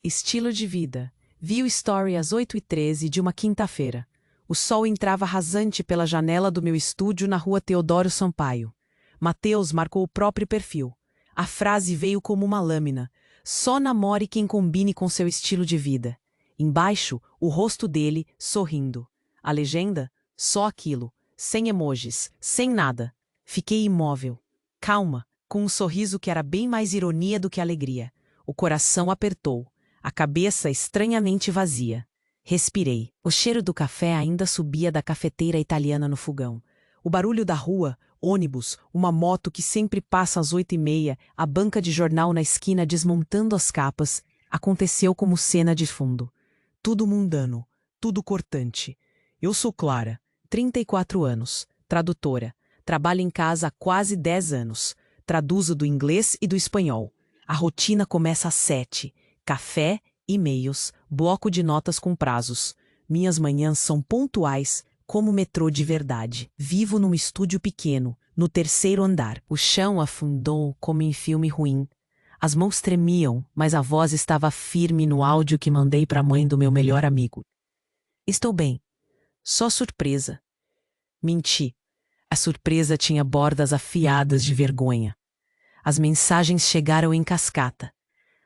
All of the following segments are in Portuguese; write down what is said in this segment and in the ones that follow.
Estilo de vida. Vi o story às 8h13 de uma quinta-feira. O sol entrava rasante pela janela do meu estúdio na rua Teodoro Sampaio. Mateus marcou o próprio perfil. A frase veio como uma lâmina. Só namore quem combine com seu estilo de vida. Embaixo, o rosto dele, sorrindo. A legenda? Só aquilo. Sem emojis, sem nada. Fiquei imóvel. Calma, com um sorriso que era bem mais ironia do que alegria. O coração apertou. A cabeça estranhamente vazia. Respirei. O cheiro do café ainda subia da cafeteira italiana no fogão. O barulho da rua, ônibus, uma moto que sempre passa às 8h30, a banca de jornal na esquina desmontando as capas, aconteceu como cena de fundo. Tudo mundano, tudo cortante. Eu sou Clara, 34 anos, tradutora. Trabalho em casa há quase 10 anos. Traduzo do inglês e do espanhol. A rotina começa às 7. Café, e-mails, bloco de notas com prazos. Minhas manhãs são pontuais, como metrô de verdade. Vivo num estúdio pequeno, no 3º andar. O chão afundou como em filme ruim. As mãos tremiam, mas a voz estava firme no áudio que mandei para a mãe do meu melhor amigo. Estou bem. Só surpresa. Menti. A surpresa tinha bordas afiadas de vergonha. As mensagens chegaram em cascata.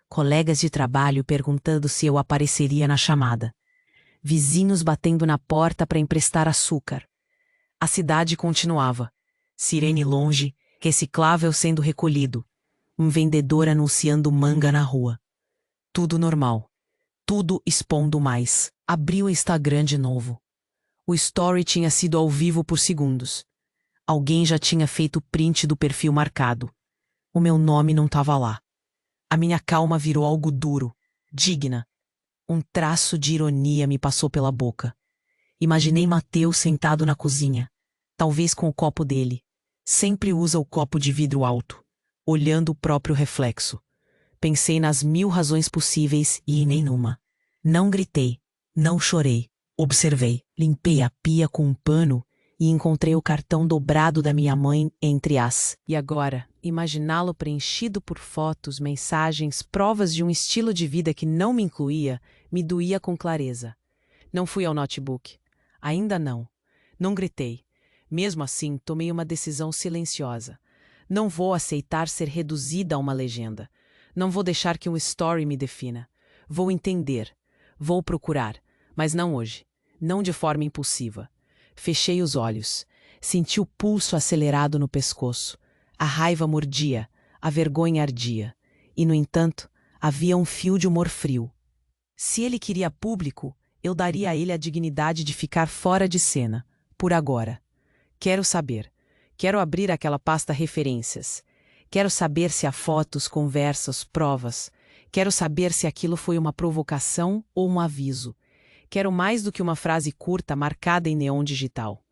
Colegas de trabalho perguntando se eu apareceria na chamada. Vizinhos batendo na porta para emprestar açúcar. A cidade continuava. Sirene longe, reciclável sendo recolhido. Um vendedor anunciando manga na rua. Tudo normal. Tudo expondo mais. Abri o Instagram de novo. O story tinha sido ao vivo por segundos. Alguém já tinha feito print do perfil marcado. O meu nome não estava lá. A minha calma virou algo duro, digna. Um traço de ironia me passou pela boca. Imaginei Mateus sentado na cozinha, talvez com o copo dele. Sempre usa o copo de vidro alto, olhando o próprio reflexo. Pensei nas 1000 razões possíveis e em nenhuma. Não gritei, não chorei. Observei, limpei a pia com um pano e encontrei o cartão dobrado da minha mãe entre as. E agora, imaginá-lo preenchido por fotos, mensagens, provas de um estilo de vida que não me incluía, me doía com clareza. Não fui ao notebook. Ainda não. Não gritei. Mesmo assim, tomei uma decisão silenciosa. Não vou aceitar ser reduzida a uma legenda. Não vou deixar que um story me defina. Vou entender. Vou procurar. Mas não hoje. Não de forma impulsiva. Fechei os olhos. Senti o pulso acelerado no pescoço. A raiva mordia. A vergonha ardia. E, no entanto, havia um fio de humor frio. Se ele queria público, eu daria a ele a dignidade de ficar fora de cena. Por agora. Quero saber. Quero abrir aquela pasta referências. Quero saber se há fotos, conversas, provas. Quero saber se aquilo foi uma provocação ou um aviso. Quero mais do que uma frase curta marcada em neon digital.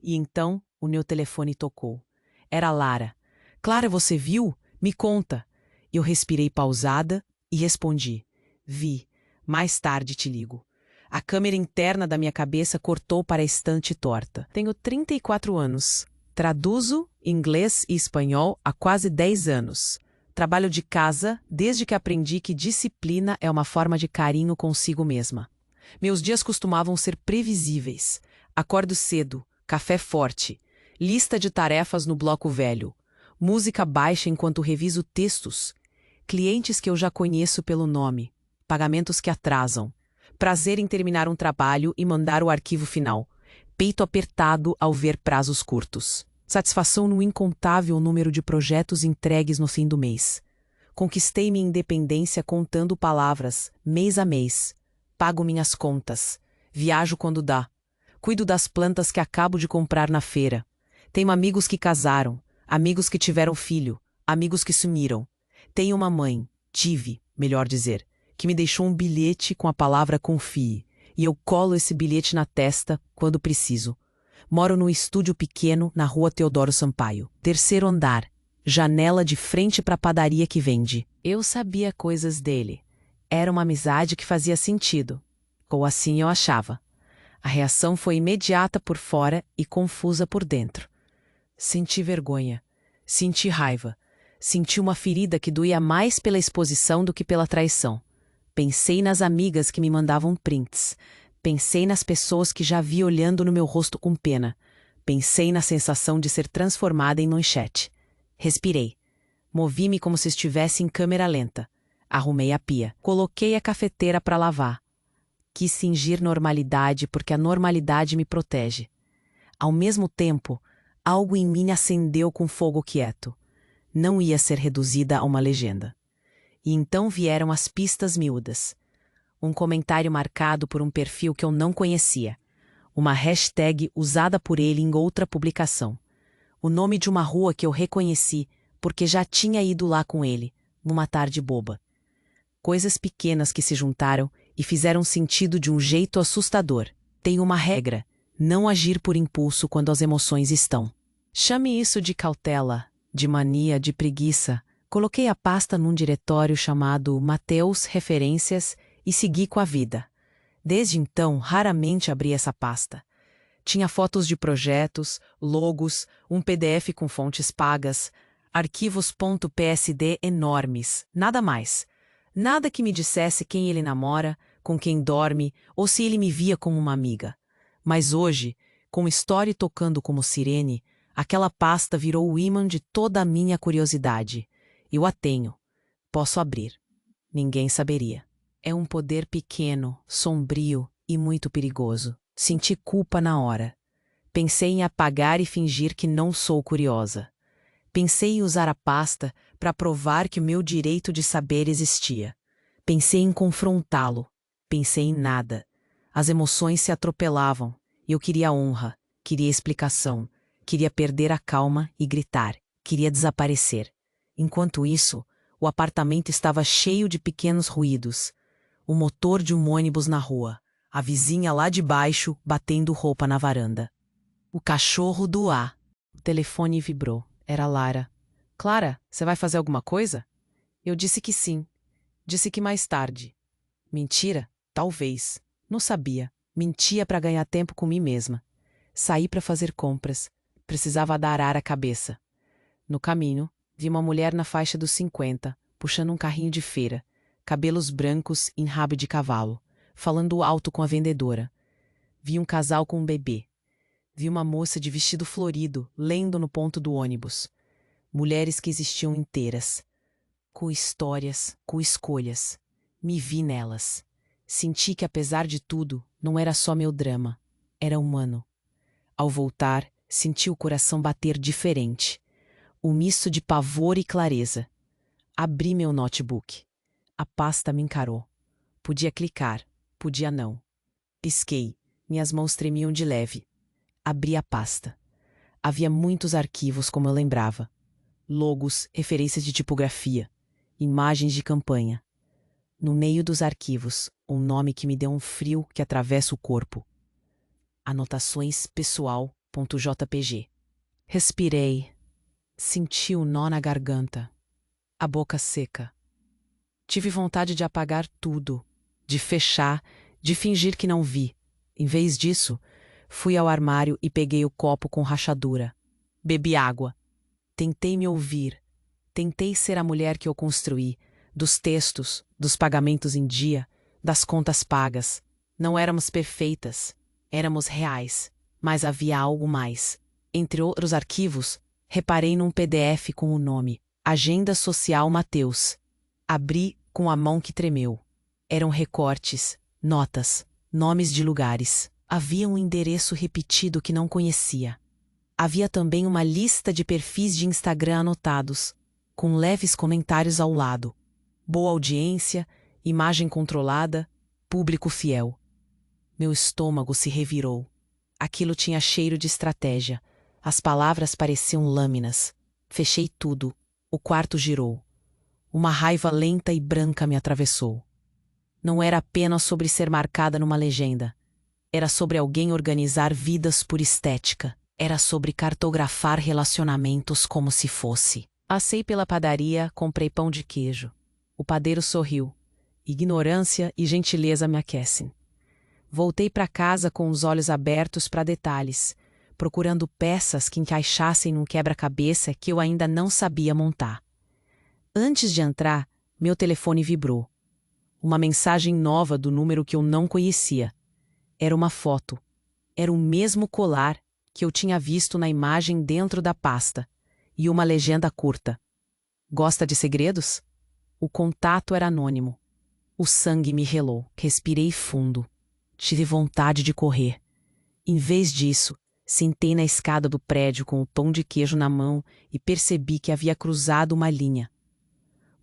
E então, o meu telefone tocou. Era Lara. Clara, você viu? Me conta. Eu respirei pausada e respondi. Vi. Mais tarde te ligo. A câmera interna da minha cabeça cortou para a estante torta. Tenho 34 anos. Traduzo inglês e espanhol há quase 10 anos. Trabalho de casa desde que aprendi que disciplina é uma forma de carinho consigo mesma. Meus dias costumavam ser previsíveis. Acordo cedo, café forte, lista de tarefas no bloco velho, música baixa enquanto reviso textos, clientes que eu já conheço pelo nome, pagamentos que atrasam, prazer em terminar um trabalho e mandar o arquivo final, peito apertado ao ver prazos curtos, satisfação no incontável número de projetos entregues no fim do mês. Conquistei minha independência contando palavras, mês a mês. Pago minhas contas. Viajo quando dá. Cuido das plantas que acabo de comprar na feira. Tenho amigos que casaram, amigos que tiveram filho, amigos que sumiram. Tenho uma mãe, tive, melhor dizer, que me deixou um bilhete com a palavra confie, e eu colo esse bilhete na testa quando preciso. Moro num estúdio pequeno na rua Teodoro Sampaio, 3º andar, janela de frente para a padaria que vende. Eu sabia coisas dele. Era uma amizade que fazia sentido. Ou assim eu achava. A reação foi imediata por fora e confusa por dentro. Senti vergonha. Senti raiva. Senti uma ferida que doía mais pela exposição do que pela traição. Pensei nas amigas que me mandavam prints. Pensei nas pessoas que já vi olhando no meu rosto com pena. Pensei na sensação de ser transformada em manchete. Respirei. Movi-me como se estivesse em câmera lenta. Arrumei a pia. Coloquei a cafeteira para lavar. Quis fingir normalidade porque a normalidade me protege. Ao mesmo tempo, algo em mim acendeu com fogo quieto. Não ia ser reduzida a uma legenda. E então vieram as pistas miúdas. Um comentário marcado por um perfil que eu não conhecia. Uma hashtag usada por ele em outra publicação. O nome de uma rua que eu reconheci porque já tinha ido lá com ele, numa tarde boba. Coisas pequenas que se juntaram e fizeram sentido de um jeito assustador. Tem uma regra: não agir por impulso quando as emoções estão. Chame isso de cautela, de mania, de preguiça. Coloquei a pasta num diretório chamado Mateus Referências e segui com a vida. Desde então, raramente abri essa pasta. Tinha fotos de projetos, logos, um PDF com fontes pagas, arquivos.psd enormes, nada mais. Nada que me dissesse quem ele namora, com quem dorme, ou se ele me via como uma amiga. Mas hoje, com Story tocando como sirene, aquela pasta virou o ímã de toda a minha curiosidade. Eu a tenho. Posso abrir. Ninguém saberia. É um poder pequeno, sombrio e muito perigoso. Senti culpa na hora. Pensei em apagar e fingir que não sou curiosa. Pensei em usar a pasta para provar que o meu direito de saber existia. Pensei em confrontá-lo. Pensei em nada. As emoções se atropelavam. Eu queria honra, queria explicação, queria perder a calma e gritar, queria desaparecer. Enquanto isso, o apartamento estava cheio de pequenos ruídos. O motor de um ônibus na rua, a vizinha lá de baixo batendo roupa na varanda. O cachorro do A. O telefone vibrou. Era Lara. Clara, você vai fazer alguma coisa? Eu disse que sim. Disse que mais tarde. Mentira? Talvez. Não sabia. Mentia para ganhar tempo com mim mesma. Saí para fazer compras. Precisava dar ar à cabeça. No caminho, vi uma mulher na faixa dos 50, puxando um carrinho de feira, cabelos brancos em rabo de cavalo, falando alto com a vendedora. Vi um casal com um bebê. Vi uma moça de vestido florido, lendo no ponto do ônibus. Mulheres que existiam inteiras. Com histórias, com escolhas. Me vi nelas. Senti que, apesar de tudo, não era só meu drama. Era humano. Ao voltar, senti o coração bater diferente. Um misto de pavor e clareza. Abri meu notebook. A pasta me encarou. Podia clicar, podia não. Pisquei. Minhas mãos tremiam de leve. Abri a pasta. Havia muitos arquivos como eu lembrava. Logos, referências de tipografia, imagens de campanha. No meio dos arquivos, um nome que me deu um frio que atravessa o corpo. Anotações pessoal.jpg. Respirei. Senti o nó na garganta. A boca seca. Tive vontade de apagar tudo, de fechar, de fingir que não vi. Em vez disso, fui ao armário e peguei o copo com rachadura. Bebi água. Tentei me ouvir. Tentei ser a mulher que eu construí, dos textos, dos pagamentos em dia, das contas pagas. Não éramos perfeitas. Éramos reais. Mas havia algo mais. Entre outros arquivos, reparei num PDF com o nome Agenda Social Mateus. Abri com a mão que tremeu. Eram recortes, notas, nomes de lugares. Havia um endereço repetido que não conhecia. Havia também uma lista de perfis de Instagram anotados, com leves comentários ao lado. Boa audiência, imagem controlada, público fiel. Meu estômago se revirou. Aquilo tinha cheiro de estratégia. As palavras pareciam lâminas. Fechei tudo. O quarto girou. Uma raiva lenta e branca me atravessou. Não era apenas sobre ser marcada numa legenda. Era sobre alguém organizar vidas por estética. Era sobre cartografar relacionamentos como se fosse. Passei pela padaria, comprei pão de queijo. O padeiro sorriu. Ignorância e gentileza me aquecem. Voltei para casa com os olhos abertos para detalhes, procurando peças que encaixassem num quebra-cabeça que eu ainda não sabia montar. Antes de entrar, meu telefone vibrou. Uma mensagem nova do número que eu não conhecia. Era uma foto. Era o mesmo colar que eu tinha visto na imagem dentro da pasta. E uma legenda curta. Gosta de segredos? O contato era anônimo. O sangue me relou. Respirei fundo. Tive vontade de correr. Em vez disso, sentei na escada do prédio com o pão de queijo na mão e percebi que havia cruzado uma linha.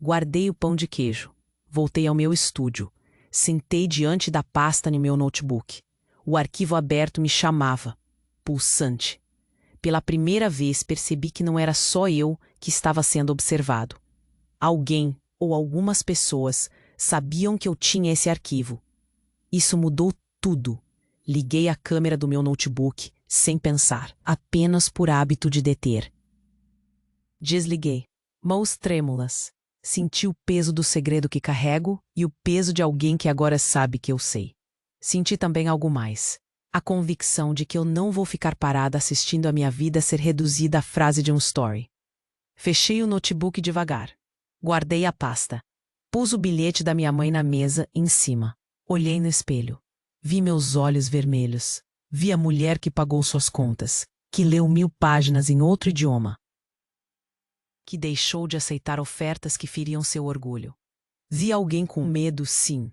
Guardei o pão de queijo. Voltei ao meu estúdio. Sentei diante da pasta no meu notebook. O arquivo aberto me chamava. Pulsante. Pela primeira vez percebi que não era só eu que estava sendo observado. Alguém, ou algumas pessoas, sabiam que eu tinha esse arquivo. Isso mudou tudo. Liguei a câmera do meu notebook, sem pensar, apenas por hábito de deter. Desliguei. Mãos trêmulas. Senti o peso do segredo que carrego e o peso de alguém que agora sabe que eu sei. Senti também algo mais. A convicção de que eu não vou ficar parada assistindo a minha vida ser reduzida à frase de um story. Fechei o notebook devagar. Guardei a pasta. Pus o bilhete da minha mãe na mesa, em cima. Olhei no espelho. Vi meus olhos vermelhos. Vi a mulher que pagou suas contas, que leu 1000 páginas em outro idioma, que deixou de aceitar ofertas que feriam seu orgulho. Vi alguém com medo, sim.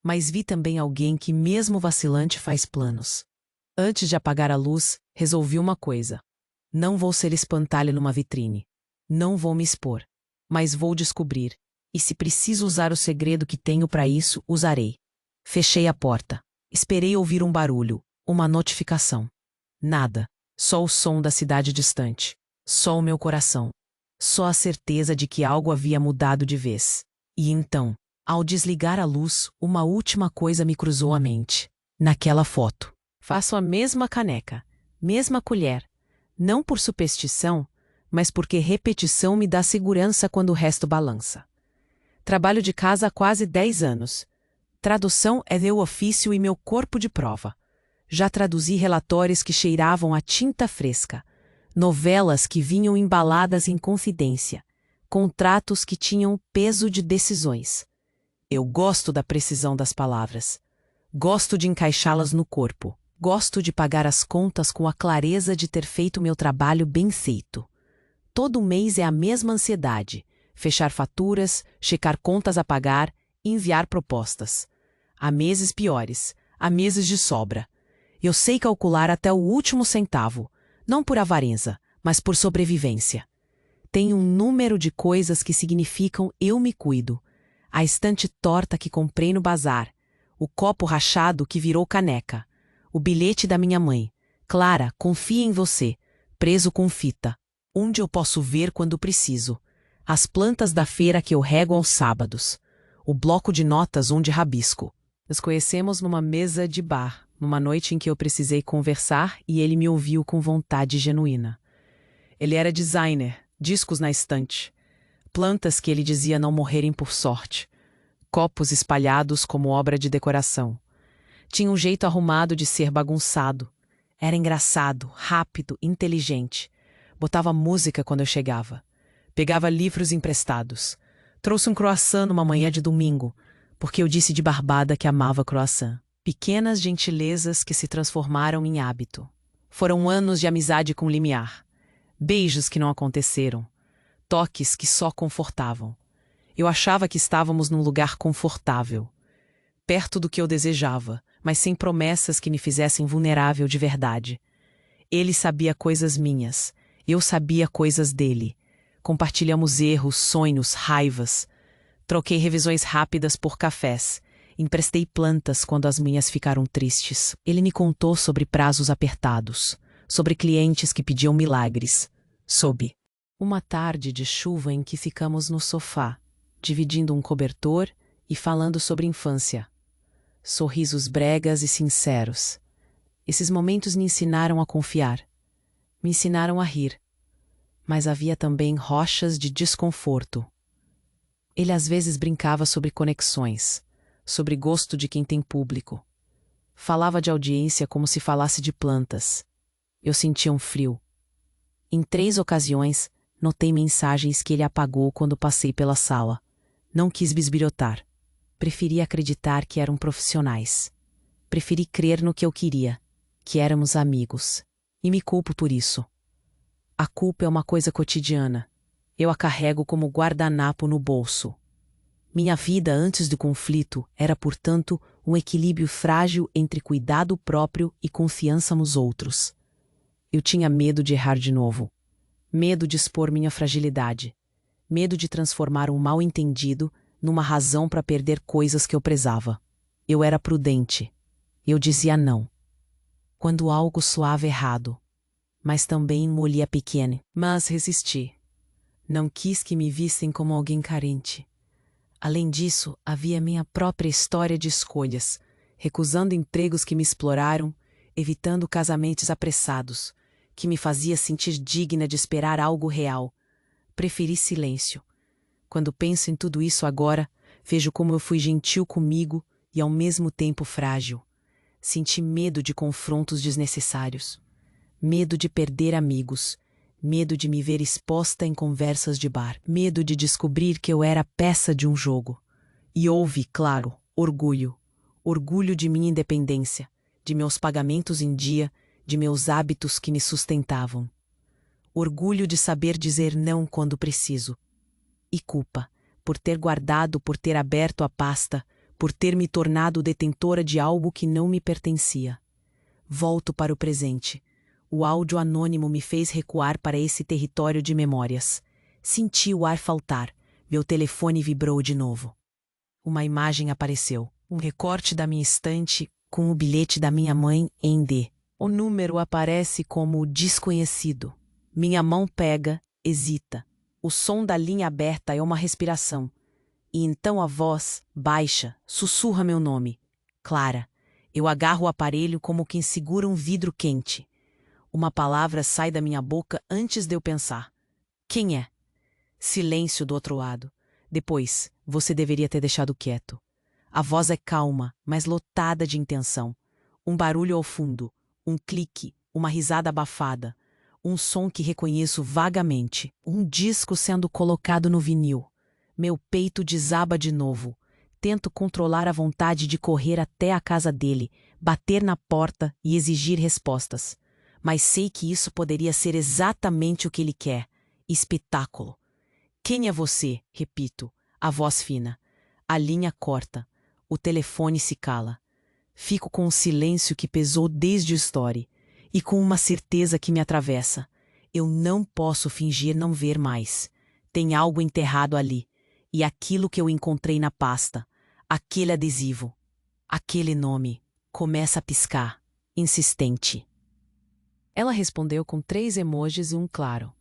Mas vi também alguém que, mesmo vacilante, faz planos. Antes de apagar a luz, resolvi uma coisa. Não vou ser espantalho numa vitrine. Não vou me expor. Mas vou descobrir. E se preciso usar o segredo que tenho para isso, usarei. Fechei a porta. Esperei ouvir um barulho, uma notificação. Nada. Só o som da cidade distante. Só o meu coração. Só a certeza de que algo havia mudado de vez. E então, ao desligar a luz, uma última coisa me cruzou a mente. Naquela foto. Faço a mesma caneca, mesma colher. Não por superstição, mas porque repetição me dá segurança quando o resto balança. Trabalho de casa há quase 10 anos. Tradução é meu ofício e meu corpo de prova. Já traduzi relatórios que cheiravam a tinta fresca, novelas que vinham embaladas em confidência, contratos que tinham peso de decisões. Eu gosto da precisão das palavras. Gosto de encaixá-las no corpo. Gosto de pagar as contas com a clareza de ter feito meu trabalho bem feito. Todo mês é a mesma ansiedade. Fechar faturas, checar contas a pagar, enviar propostas. Há meses piores, há meses de sobra. Eu sei calcular até o último centavo, não por avareza, mas por sobrevivência. Tenho um número de coisas que significam eu me cuido. A estante torta que comprei no bazar, o copo rachado que virou caneca, o bilhete da minha mãe. Clara, confia em você, preso com fita. Onde eu posso ver quando preciso. As plantas da feira que eu rego aos sábados. O bloco de notas onde rabisco. Nos conhecemos numa mesa de bar, numa noite em que eu precisei conversar e ele me ouviu com vontade genuína. Ele era designer, discos na estante. Plantas que ele dizia não morrerem por sorte. Copos espalhados como obra de decoração. Tinha um jeito arrumado de ser bagunçado. Era engraçado, rápido, inteligente. Botava música quando eu chegava. Pegava livros emprestados. Trouxe um croissant numa manhã de domingo, porque eu disse de barbada que amava croissant. Pequenas gentilezas que se transformaram em hábito. Foram anos de amizade com limiar. Beijos que não aconteceram. Toques que só confortavam. Eu achava que estávamos num lugar confortável. Perto do que eu desejava, mas sem promessas que me fizessem vulnerável de verdade. Ele sabia coisas minhas. Eu sabia coisas dele. Compartilhamos erros, sonhos, raivas. Troquei revisões rápidas por cafés. Emprestei plantas quando as minhas ficaram tristes. Ele me contou sobre prazos apertados, sobre clientes que pediam milagres. Soube. Uma tarde de chuva em que ficamos no sofá, dividindo um cobertor e falando sobre infância. Sorrisos bregas e sinceros. Esses momentos me ensinaram a confiar. Me ensinaram a rir. Mas havia também rochas de desconforto. Ele às vezes brincava sobre conexões, sobre gosto de quem tem público. Falava de audiência como se falasse de plantas. Eu sentia um frio. Em 3 ocasiões, notei mensagens que ele apagou quando passei pela sala. Não quis bisbilhotar. Preferi acreditar que eram profissionais. Preferi crer no que eu queria, que éramos amigos. E me culpo por isso. A culpa é uma coisa cotidiana. Eu a carrego como guardanapo no bolso. Minha vida antes do conflito era, portanto, um equilíbrio frágil entre cuidado próprio e confiança nos outros. Eu tinha medo de errar de novo. Medo de expor minha fragilidade. Medo de transformar um mal-entendido numa razão para perder coisas que eu prezava. Eu era prudente. Eu dizia não. Quando algo soava errado. Mas também molhia pequena. Mas resisti. Não quis que me vissem como alguém carente. Além disso, havia minha própria história de escolhas, recusando empregos que me exploraram, evitando casamentos apressados, que me fazia sentir digna de esperar algo real. Preferi silêncio. Quando penso em tudo isso agora, vejo como eu fui gentil comigo e ao mesmo tempo frágil. Senti medo de confrontos desnecessários. Medo de perder amigos. Medo de me ver exposta em conversas de bar. Medo de descobrir que eu era peça de um jogo. E houve, claro, orgulho. Orgulho de minha independência, de meus pagamentos em dia, de meus hábitos que me sustentavam. Orgulho de saber dizer não quando preciso. E culpa, por ter guardado, por ter aberto a pasta, por ter me tornado detentora de algo que não me pertencia. Volto para o presente. O áudio anônimo me fez recuar para esse território de memórias. Senti o ar faltar. Meu telefone vibrou de novo. Uma imagem apareceu. Um recorte da minha estante com o bilhete da minha mãe em D. O número aparece como desconhecido. Minha mão pega, hesita. O som da linha aberta é uma respiração. E então a voz, baixa, sussurra meu nome. Clara. Eu agarro o aparelho como quem segura um vidro quente. Uma palavra sai da minha boca antes de eu pensar. Quem é? Silêncio do outro lado. Depois, você deveria ter deixado quieto. A voz é calma, mas lotada de intenção. Um barulho ao fundo, um clique, uma risada abafada. Um som que reconheço vagamente. Um disco sendo colocado no vinil. Meu peito desaba de novo. Tento controlar a vontade de correr até a casa dele, bater na porta e exigir respostas. Mas sei que isso poderia ser exatamente o que ele quer. Espetáculo. Quem é você? Repito. A voz fina. A linha corta. O telefone se cala. Fico com um silêncio que pesou desde o story. E com uma certeza que me atravessa. Eu não posso fingir não ver mais. Tem algo enterrado ali. E aquilo que eu encontrei na pasta. Aquele adesivo. Aquele nome. Começa a piscar. Insistente. Ela respondeu com 3 emojis e um claro.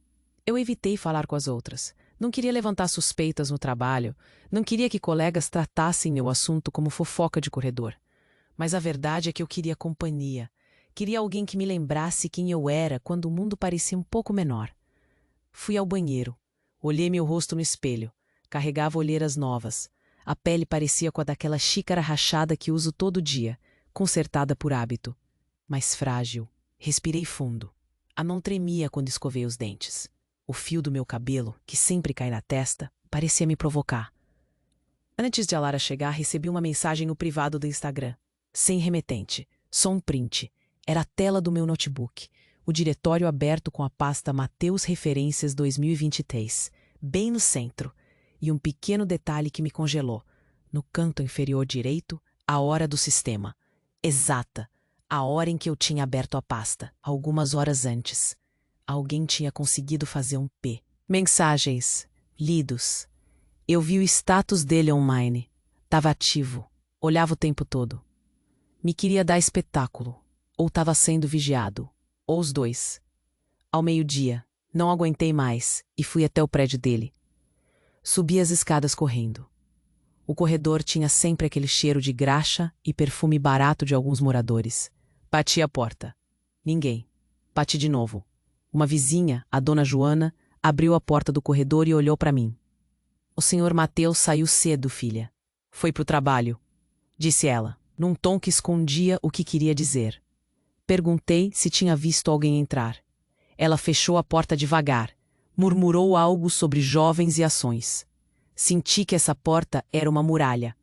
Eu evitei falar com as outras. Não queria levantar suspeitas no trabalho. Não queria que colegas tratassem meu assunto como fofoca de corredor. Mas a verdade é que eu queria companhia. Queria alguém que me lembrasse quem eu era quando o mundo parecia um pouco menor. Fui ao banheiro. Olhei meu rosto no espelho. Carregava olheiras novas. A pele parecia com a daquela xícara rachada que uso todo dia, consertada por hábito. Mas frágil. Respirei fundo. A mão tremia quando escovei os dentes. O fio do meu cabelo, que sempre cai na testa, parecia me provocar. Antes de a Lara chegar, recebi uma mensagem no privado do Instagram. Sem remetente. Só um print. Era a tela do meu notebook. O diretório aberto com a pasta Mateus Referências 2023. Bem no centro. E um pequeno detalhe que me congelou. No canto inferior direito, a hora do sistema. Exata. A hora em que eu tinha aberto a pasta, algumas horas antes. Alguém tinha conseguido fazer um P. Mensagens. Lidos. Eu vi o status dele online. Tava ativo. Olhava o tempo todo. Me queria dar espetáculo. Ou tava sendo vigiado. Ou os dois. Ao meio-dia, não aguentei mais e fui até o prédio dele. Subi as escadas correndo. O corredor tinha sempre aquele cheiro de graxa e perfume barato de alguns moradores. Bati a porta. Ninguém. Bati de novo. Uma vizinha, a dona Joana, abriu a porta do corredor e olhou para mim. O senhor Mateus saiu cedo, filha. Foi pro trabalho, disse ela, num tom que escondia o que queria dizer. Perguntei se tinha visto alguém entrar. Ela fechou a porta devagar, murmurou algo sobre jovens e ações. Senti que essa porta era uma muralha.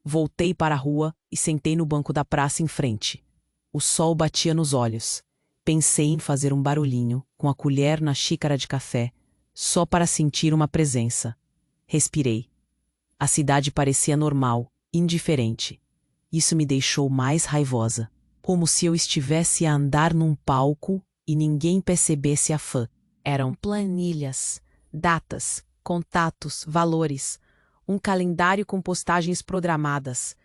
Voltei para a rua e sentei no banco da praça em frente. O sol batia nos olhos. Pensei em fazer um barulhinho com a colher na xícara de café, só para sentir uma presença. Respirei. A cidade parecia normal, indiferente. Isso me deixou mais raivosa, como se eu estivesse a andar num palco e ninguém percebesse a fã. Eram planilhas, datas, contatos, valores, um calendário com postagens programadas,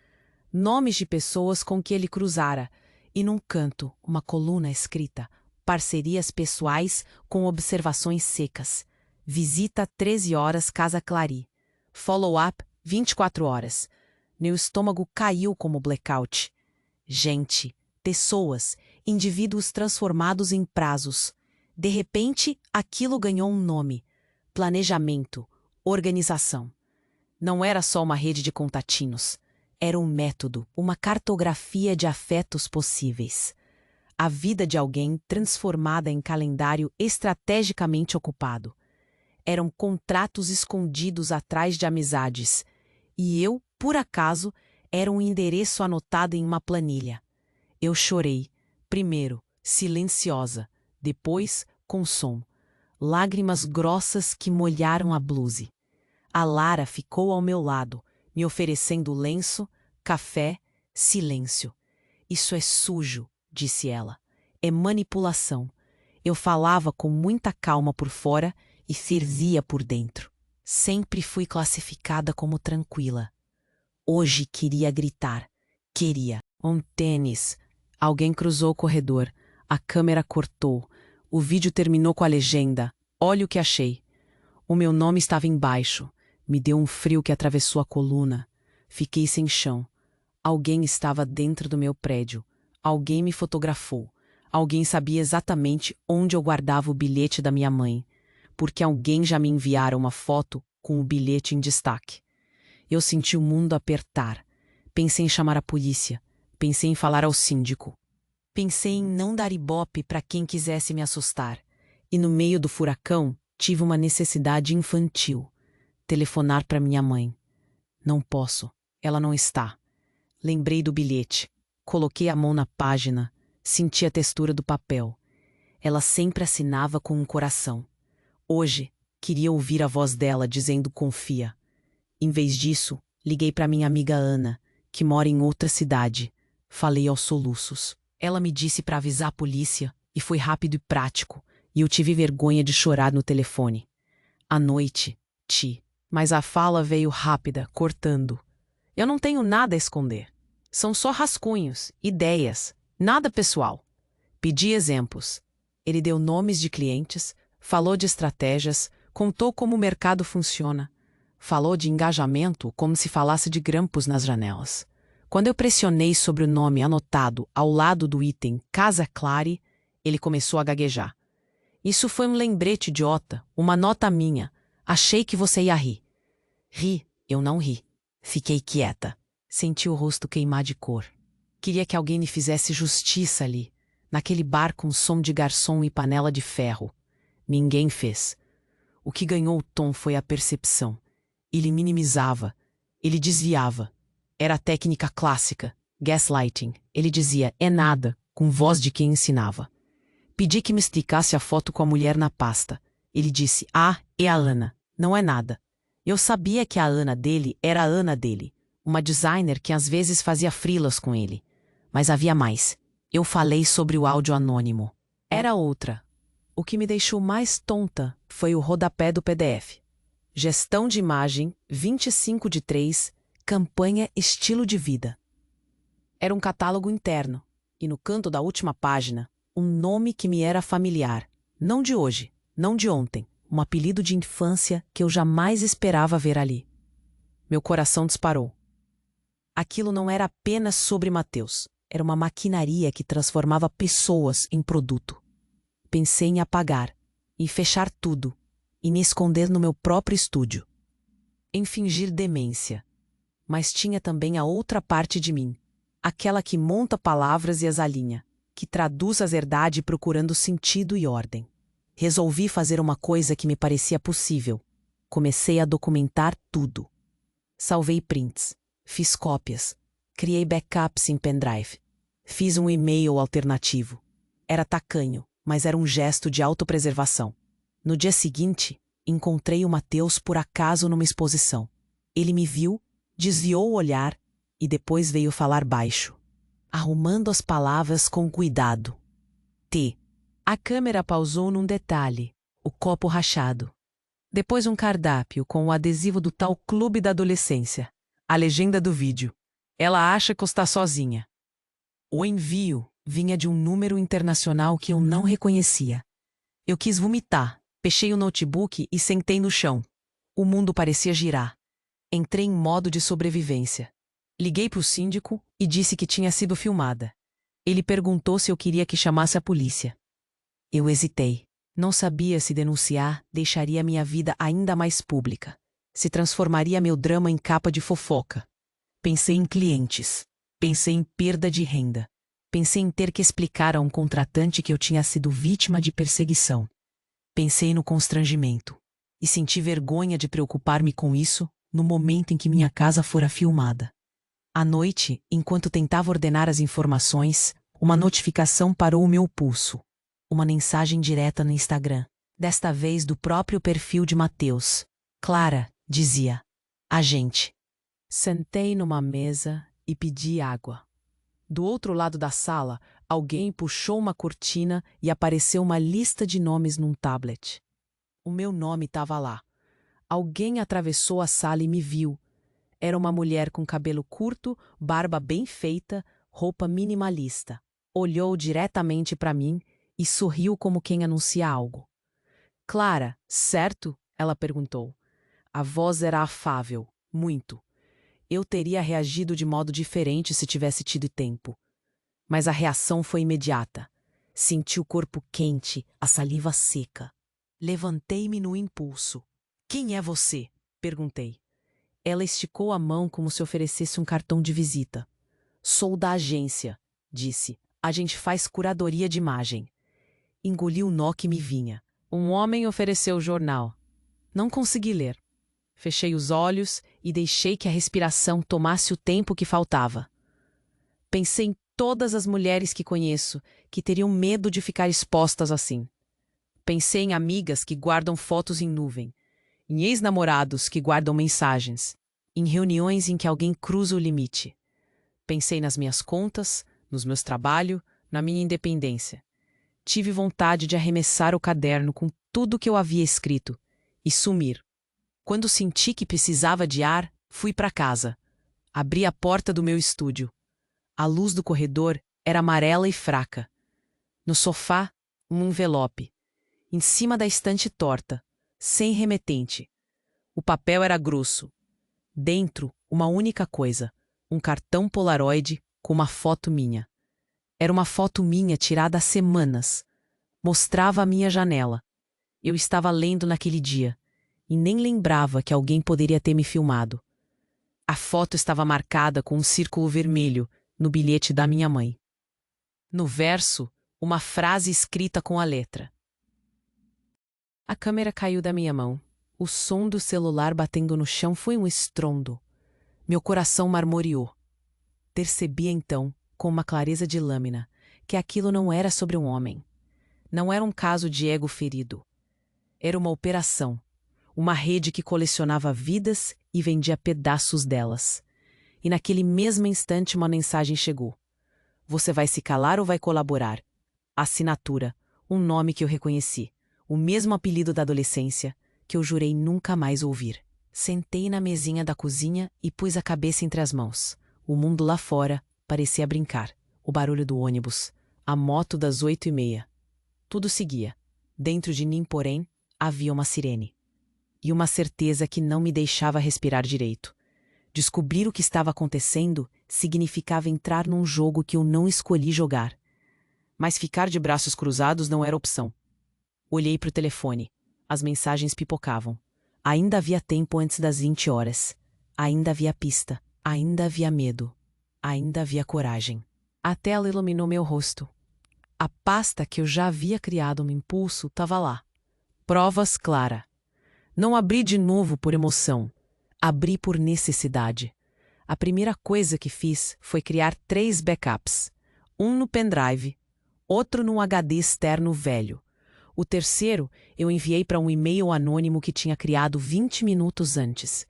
nomes de pessoas com que ele cruzara, e num canto, uma coluna escrita: parcerias pessoais com observações secas. Visita 13 horas Casa Clary. Follow-up 24 horas. Meu estômago caiu como blackout. Gente, pessoas, indivíduos transformados em prazos. De repente, aquilo ganhou um nome: planejamento, organização. Não era só uma rede de contatinhos. Era um método, uma cartografia de afetos possíveis. A vida de alguém transformada em calendário estrategicamente ocupado. Eram contratos escondidos atrás de amizades. E eu, por acaso, era um endereço anotado em uma planilha. Eu chorei, primeiro, silenciosa, depois, com som. Lágrimas grossas que molharam a blouse. A Lara ficou ao meu lado, me oferecendo lenço, café, silêncio. Isso é sujo, disse ela. É manipulação. Eu falava com muita calma por fora e fervia por dentro. Sempre fui classificada como tranquila. Hoje queria gritar. Queria. Um tênis. Alguém cruzou o corredor. A câmera cortou. O vídeo terminou com a legenda: olha o que achei. O meu nome estava embaixo. Me deu um frio que atravessou a coluna. Fiquei sem chão. Alguém estava dentro do meu prédio. Alguém me fotografou. Alguém sabia exatamente onde eu guardava o bilhete da minha mãe, porque alguém já me enviara uma foto com o bilhete em destaque. Eu senti o mundo apertar. Pensei em chamar a polícia. Pensei em falar ao síndico. Pensei em não dar ibope para quem quisesse me assustar. E no meio do furacão, tive uma necessidade infantil: telefonar para minha mãe. Não posso. Ela não está. Lembrei do bilhete. Coloquei a mão na página. Senti a textura do papel. Ela sempre assinava com um coração. Hoje, queria ouvir a voz dela dizendo confia. Em vez disso, liguei para minha amiga Ana, que mora em outra cidade. Falei aos soluços. Ela me disse para avisar a polícia e foi rápido e prático, e eu tive vergonha de chorar no telefone. À noite, mas a fala veio rápida, cortando. Eu não tenho nada a esconder. São só rascunhos, ideias, nada pessoal. Pedi exemplos. Ele deu nomes de clientes, falou de estratégias, contou como o mercado funciona. Falou de engajamento como se falasse de grampos nas janelas. Quando eu pressionei sobre o nome anotado ao lado do item Casa Clary, ele começou a gaguejar. Isso foi um lembrete idiota, uma nota minha. Achei que você ia rir. Ri, eu não ri. Fiquei quieta. Senti o rosto queimar de cor. Queria que alguém me fizesse justiça ali, naquele bar com som de garçom e panela de ferro. Ninguém fez. O que ganhou o tom foi a percepção. Ele minimizava. Ele desviava. Era a técnica clássica, gaslighting. Ele dizia, é nada, com voz de quem ensinava. Pedi que me explicasse a foto com a mulher na pasta. Ele disse, é a Ana, não é nada. Eu sabia que a Ana dele era a Ana dele, uma designer que às vezes fazia freelas com ele. Mas havia mais. Eu falei sobre o áudio anônimo. Era outra. O que me deixou mais tonta foi o rodapé do PDF. Gestão de imagem, 25/3, campanha estilo de vida. Era um catálogo interno, e no canto da última página, um nome que me era familiar. Não de hoje, não de ontem, um apelido de infância que eu jamais esperava ver ali. Meu coração disparou. Aquilo não era apenas sobre Mateus, era uma maquinaria que transformava pessoas em produto. Pensei em apagar, em fechar tudo, e me esconder no meu próprio estúdio. Em fingir demência. Mas tinha também a outra parte de mim, aquela que monta palavras e as alinha, que traduz a verdade procurando sentido e ordem. Resolvi fazer uma coisa que me parecia possível. Comecei a documentar tudo. Salvei prints. Fiz cópias. Criei backups em pendrive. Fiz um e-mail alternativo. Era tacanho, mas era um gesto de autopreservação. No dia seguinte, encontrei o Mateus por acaso numa exposição. Ele me viu, desviou o olhar e depois veio falar baixo, arrumando as palavras com cuidado. T. A câmera pausou num detalhe, o copo rachado. Depois um cardápio com o adesivo do tal clube da adolescência. A legenda do vídeo. Ela acha que está sozinha. O envio vinha de um número internacional que eu não reconhecia. Eu quis vomitar, fechei o notebook e sentei no chão. O mundo parecia girar. Entrei em modo de sobrevivência. Liguei para o síndico e disse que tinha sido filmada. Ele perguntou se eu queria que chamasse a polícia. Eu hesitei. Não sabia se denunciar deixaria minha vida ainda mais pública. Se transformaria meu drama em capa de fofoca. Pensei em clientes. Pensei em perda de renda. Pensei em ter que explicar a um contratante que eu tinha sido vítima de perseguição. Pensei no constrangimento. E senti vergonha de preocupar-me com isso no momento em que minha casa fora filmada. À noite, enquanto tentava ordenar as informações, uma notificação parou o meu pulso. Uma mensagem direta no Instagram. Desta vez do próprio perfil de Mateus. Clara, dizia. Agente. Sentei numa mesa e pedi água. Do outro lado da sala, alguém puxou uma cortina e apareceu uma lista de nomes num tablet. O meu nome estava lá. Alguém atravessou a sala e me viu. Era uma mulher com cabelo curto, barba bem feita, roupa minimalista. Olhou diretamente para mim e sorriu como quem anuncia algo. Clara, certo? Ela perguntou. A voz era afável, muito. Eu teria reagido de modo diferente se tivesse tido tempo. Mas a reação foi imediata. Senti o corpo quente, a saliva seca. Levantei-me no impulso. Quem é você? Perguntei. Ela esticou a mão como se oferecesse um cartão de visita. Sou da agência, disse. A gente faz curadoria de imagem. Engoli o nó que me vinha. Um homem ofereceu o jornal. Não consegui ler. Fechei os olhos e deixei que a respiração tomasse o tempo que faltava. Pensei em todas as mulheres que conheço que teriam medo de ficar expostas assim. Pensei em amigas que guardam fotos em nuvem, em ex-namorados que guardam mensagens, em reuniões em que alguém cruza o limite. Pensei nas minhas contas, nos meus trabalhos, na minha independência. Tive vontade de arremessar o caderno com tudo que eu havia escrito e sumir. Quando senti que precisava de ar, fui para casa. Abri a porta do meu estúdio. A luz do corredor era amarela e fraca. No sofá, um envelope. Em cima da estante torta, sem remetente. O papel era grosso. Dentro, uma única coisa: um cartão Polaroid com uma foto minha. Era uma foto minha tirada há semanas. Mostrava a minha janela. Eu estava lendo naquele dia e nem lembrava que alguém poderia ter me filmado. A foto estava marcada com um círculo vermelho no bilhete da minha mãe. No verso, uma frase escrita com a letra. A câmera caiu da minha mão. O som do celular batendo no chão foi um estrondo. Meu coração marmoreou. Percebi então, com uma clareza de lâmina, que aquilo não era sobre um homem. Não era um caso de ego ferido. Era uma operação. Uma rede que colecionava vidas e vendia pedaços delas. E naquele mesmo instante uma mensagem chegou. Você vai se calar ou vai colaborar? Assinatura, um nome que eu reconheci. O mesmo apelido da adolescência, que eu jurei nunca mais ouvir. Sentei na mesinha da cozinha e pus a cabeça entre as mãos. O mundo lá fora parecia brincar. O barulho do ônibus, a moto das 8h30. Tudo seguia. Dentro de mim, porém, havia uma sirene. E uma certeza que não me deixava respirar direito. Descobrir o que estava acontecendo significava entrar num jogo que eu não escolhi jogar. Mas ficar de braços cruzados não era opção. Olhei para o telefone. As mensagens pipocavam. Ainda havia tempo antes das 20 horas. Ainda havia pista. Ainda havia medo. Ainda havia coragem. A tela iluminou meu rosto. A pasta que eu já havia criado no impulso estava lá. Provas Clara. Não abri de novo por emoção. Abri por necessidade. A primeira coisa que fiz foi criar 3 backups. Um no pendrive, outro num HD externo velho. O terceiro eu enviei para um e-mail anônimo que tinha criado 20 minutos antes.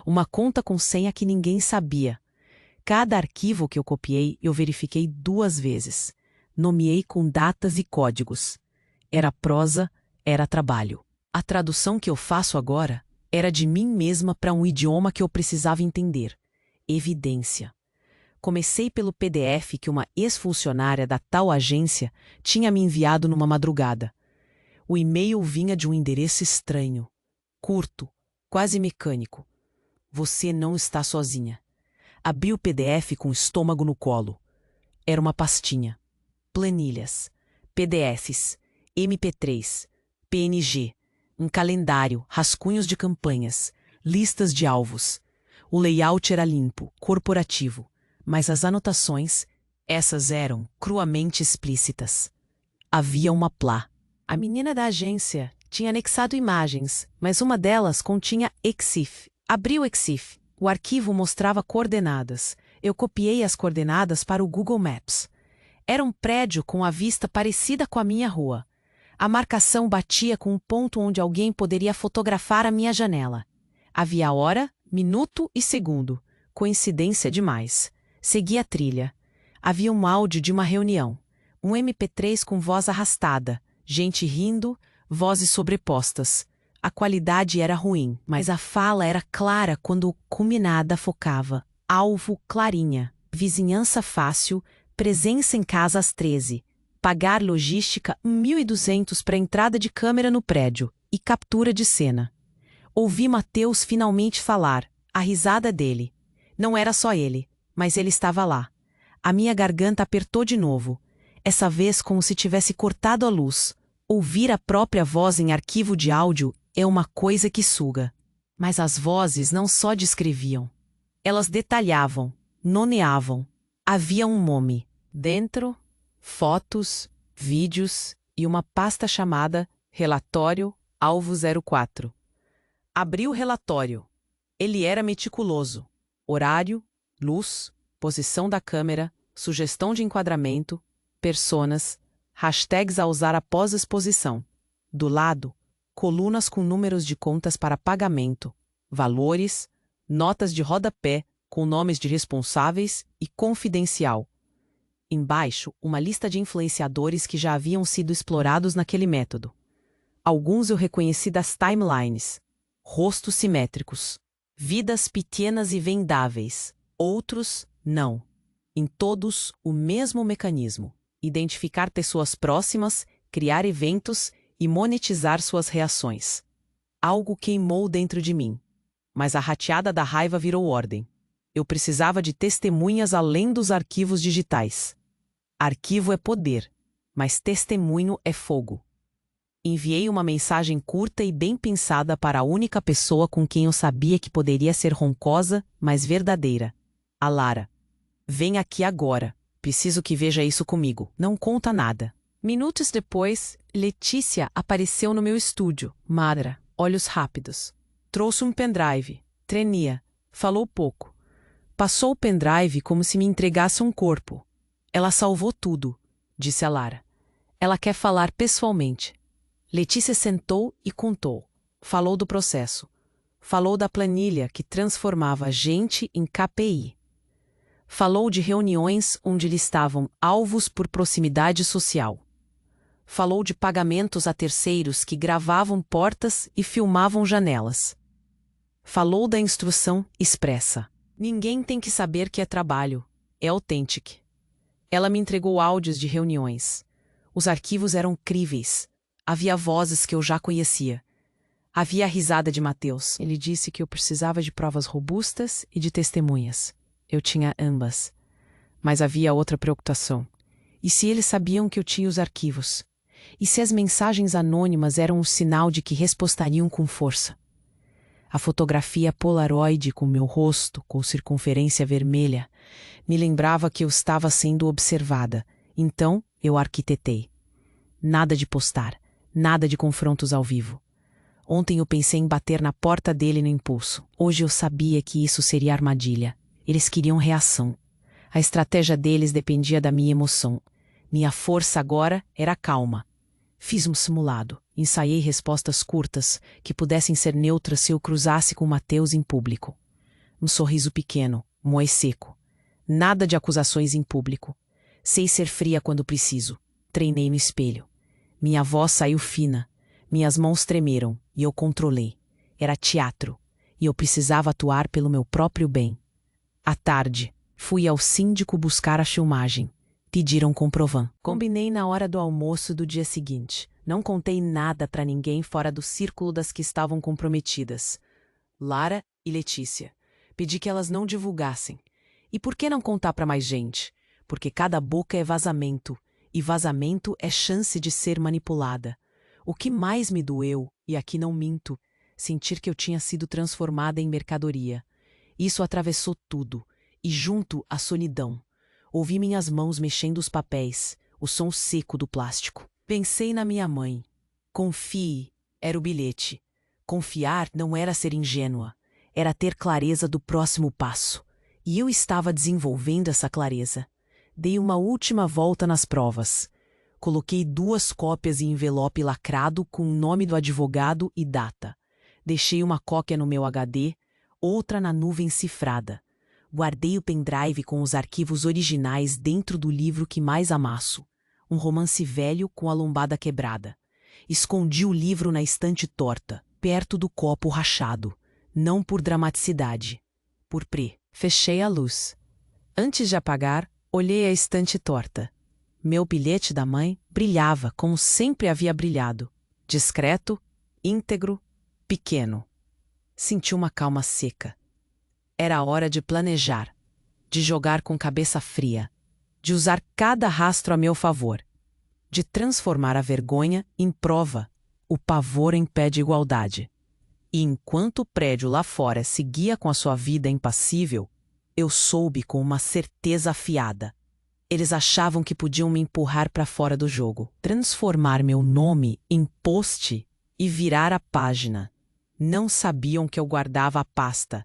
Uma conta com senha que ninguém sabia. Cada arquivo que eu copiei eu verifiquei 2 vezes. Nomeei com datas e códigos. Era prosa, era trabalho. A tradução que eu faço agora era de mim mesma para um idioma que eu precisava entender. Evidência. Comecei pelo PDF que uma ex-funcionária da tal agência tinha me enviado numa madrugada. O e-mail vinha de um endereço estranho, curto, quase mecânico. Você não está sozinha. Abri o PDF com o estômago no colo. Era uma pastinha. Planilhas, PDFs, MP3, PNG, um calendário, rascunhos de campanhas, listas de alvos. O layout era limpo, corporativo, mas as anotações, essas eram cruamente explícitas. Havia uma plá. A menina da agência tinha anexado imagens, mas uma delas continha EXIF. Abri o EXIF. O arquivo mostrava coordenadas. Eu copiei as coordenadas para o Google Maps. Era um prédio com a vista parecida com a minha rua. A marcação batia com um ponto onde alguém poderia fotografar a minha janela. Havia hora, minuto e segundo. Coincidência demais. Segui a trilha. Havia um áudio de uma reunião. Um MP3 com voz arrastada. Gente rindo, vozes sobrepostas. A qualidade era ruim, mas a fala era clara quando culminada focava. Alvo clarinha. Vizinhança fácil. Presença em casa às 13. Pagar logística 1.200 para entrada de câmera no prédio. E captura de cena. Ouvi Mateus finalmente falar. A risada dele. Não era só ele, mas ele estava lá. A minha garganta apertou de novo. Essa vez como se tivesse cortado a luz. Ouvir a própria voz em arquivo de áudio é uma coisa que suga. Mas as vozes não só descreviam. Elas detalhavam, nomeavam. Havia um nome. Dentro, fotos, vídeos e uma pasta chamada Relatório Alvo 04. Abri o relatório. Ele era meticuloso. Horário, luz, posição da câmera, sugestão de enquadramento, personas, hashtags a usar após exposição. Do lado, colunas com números de contas para pagamento, valores, notas de rodapé com nomes de responsáveis e confidencial. Embaixo, uma lista de influenciadores que já haviam sido explorados naquele método. Alguns eu reconheci das timelines. Rostos simétricos. Vidas pequenas e vendáveis. Outros, não. Em todos, o mesmo mecanismo. Identificar pessoas próximas, criar eventos e monetizar suas reações. Algo queimou dentro de mim. Mas a rateada da raiva virou ordem. Eu precisava de testemunhas além dos arquivos digitais. Arquivo é poder, mas testemunho é fogo. Enviei uma mensagem curta e bem pensada para a única pessoa com quem eu sabia que poderia ser roncosa, mas verdadeira. A Lara. Vem aqui agora. Preciso que veja isso comigo. Não conta nada. Minutos depois, Letícia apareceu no meu estúdio. Magra, olhos rápidos. Trouxe um pendrive. Tremia. Falou pouco. Passou o pendrive como se me entregasse um corpo. Ela salvou tudo, disse a Lara. Ela quer falar pessoalmente. Letícia sentou e contou. Falou do processo. Falou da planilha que transformava gente em KPI. Falou de reuniões onde listavam alvos por proximidade social. Falou de pagamentos a terceiros que gravavam portas e filmavam janelas. Falou da instrução expressa. Ninguém tem que saber que é trabalho. É autêntico. Ela me entregou áudios de reuniões. Os arquivos eram críveis. Havia vozes que eu já conhecia. Havia a risada de Mateus. Ele disse que eu precisava de provas robustas e de testemunhas. Eu tinha ambas. Mas havia outra preocupação. E se eles sabiam que eu tinha os arquivos? E se as mensagens anônimas eram um sinal de que respostariam com força? A fotografia Polaroid com meu rosto, com circunferência vermelha, me lembrava que eu estava sendo observada. Então, eu arquitetei. Nada de postar, nada de confrontos ao vivo. Ontem eu pensei em bater na porta dele no impulso. Hoje eu sabia que isso seria armadilha. Eles queriam reação. A estratégia deles dependia da minha emoção. Minha força agora era calma. Fiz um simulado. Ensaiei respostas curtas, que pudessem ser neutras se eu cruzasse com Mateus em público. Um sorriso pequeno, moe seco. Nada de acusações em público. Sei ser fria quando preciso. Treinei no espelho. Minha voz saiu fina. Minhas mãos tremeram e eu controlei. Era teatro, e eu precisava atuar pelo meu próprio bem. À tarde, fui ao síndico buscar a filmagem. Pediram comprovant. Combinei na hora do almoço do dia seguinte. Não contei nada para ninguém fora do círculo das que estavam comprometidas. Lara e Letícia. Pedi que elas não divulgassem. E por que não contar para mais gente? Porque cada boca é vazamento, e vazamento é chance de ser manipulada. O que mais me doeu, e aqui não minto, sentir que eu tinha sido transformada em mercadoria. Isso atravessou tudo, e junto a solidão. Ouvi minhas mãos mexendo os papéis, o som seco do plástico. Pensei na minha mãe. Confie, era o bilhete. Confiar não era ser ingênua, era ter clareza do próximo passo. E eu estava desenvolvendo essa clareza. Dei uma última volta nas provas. Coloquei 2 cópias em envelope lacrado com o nome do advogado e data. Deixei uma cópia no meu HD, outra na nuvem cifrada. Guardei o pendrive com os arquivos originais dentro do livro que mais amasso. Um romance velho com a lombada quebrada. Escondi o livro na estante torta, perto do copo rachado. Não por dramaticidade, por pré. Fechei a luz. Antes de apagar, olhei a estante torta. Meu bilhete da mãe brilhava como sempre havia brilhado. Discreto, íntegro, pequeno. Senti uma calma seca. Era hora de planejar, de jogar com cabeça fria, de usar cada rastro a meu favor, de transformar a vergonha em prova, o pavor em pé de igualdade. E enquanto o prédio lá fora seguia com a sua vida impassível, eu soube com uma certeza afiada. Eles achavam que podiam me empurrar para fora do jogo, transformar meu nome em post e virar a página. Não sabiam que eu guardava a pasta.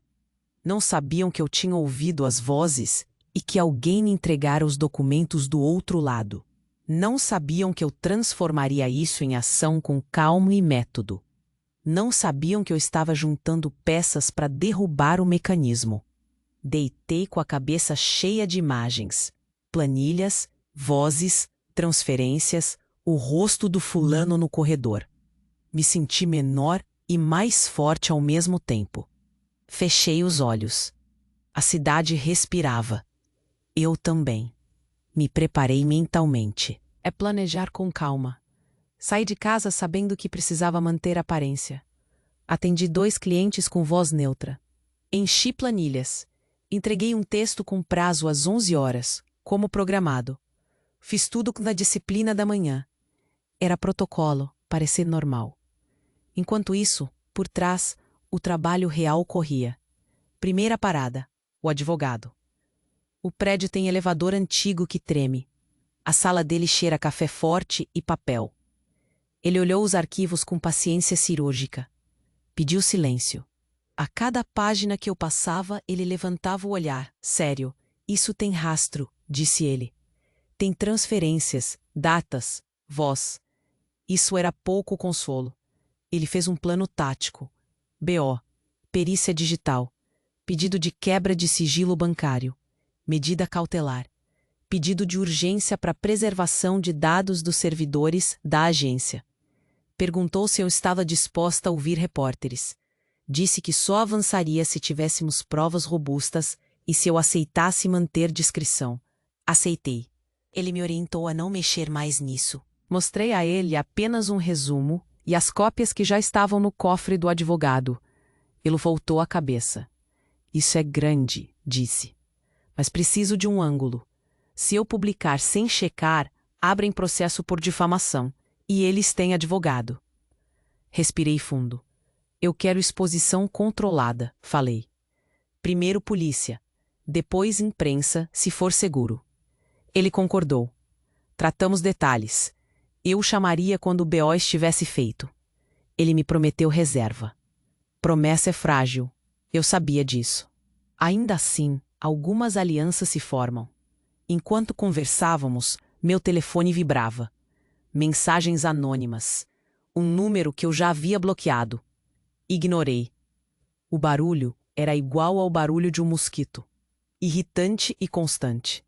Não sabiam que eu tinha ouvido as vozes e que alguém me entregara os documentos do outro lado. Não sabiam que eu transformaria isso em ação com calma e método. Não sabiam que eu estava juntando peças para derrubar o mecanismo. Deitei com a cabeça cheia de imagens, planilhas, vozes, transferências, o rosto do fulano no corredor. Me senti menor e mais forte ao mesmo tempo. Fechei os olhos. A cidade respirava. Eu também. Me preparei mentalmente. É planejar com calma. Saí de casa sabendo que precisava manter a aparência. Atendi 2 clientes com voz neutra. Enchi planilhas. Entreguei um texto com prazo às 11 horas, como programado. Fiz tudo na disciplina da manhã. Era protocolo, parecer normal. Enquanto isso, por trás, o trabalho real corria. Primeira parada, o advogado. O prédio tem elevador antigo que treme. A sala dele cheira a café forte e papel. Ele olhou os arquivos com paciência cirúrgica. Pediu silêncio. A cada página que eu passava, ele levantava o olhar. Sério, isso tem rastro, disse ele. Tem transferências, datas, voz. Isso era pouco consolo. Ele fez um plano tático. BO, perícia digital, pedido de quebra de sigilo bancário, medida cautelar, pedido de urgência para preservação de dados dos servidores da agência. Perguntou se eu estava disposta a ouvir repórteres. Disse que só avançaria se tivéssemos provas robustas e se eu aceitasse manter discrição. Aceitei. Ele me orientou a não mexer mais nisso. Mostrei a ele apenas um resumo e as cópias que já estavam no cofre do advogado. Ele voltou a cabeça. Isso é grande, disse. Mas preciso de um ângulo. Se eu publicar sem checar, abrem processo por difamação. E eles têm advogado. Respirei fundo. Eu quero exposição controlada, falei. Primeiro polícia, depois imprensa, se for seguro. Ele concordou. Tratamos detalhes. Eu o chamaria quando o BO estivesse feito. Ele me prometeu reserva. Promessa é frágil. Eu sabia disso. Ainda assim, Algumas alianças se formam. Enquanto conversávamos, meu telefone vibrava. Mensagens anônimas. Um número que eu já havia bloqueado. Ignorei. O barulho era igual ao barulho de um mosquito. Irritante e constante.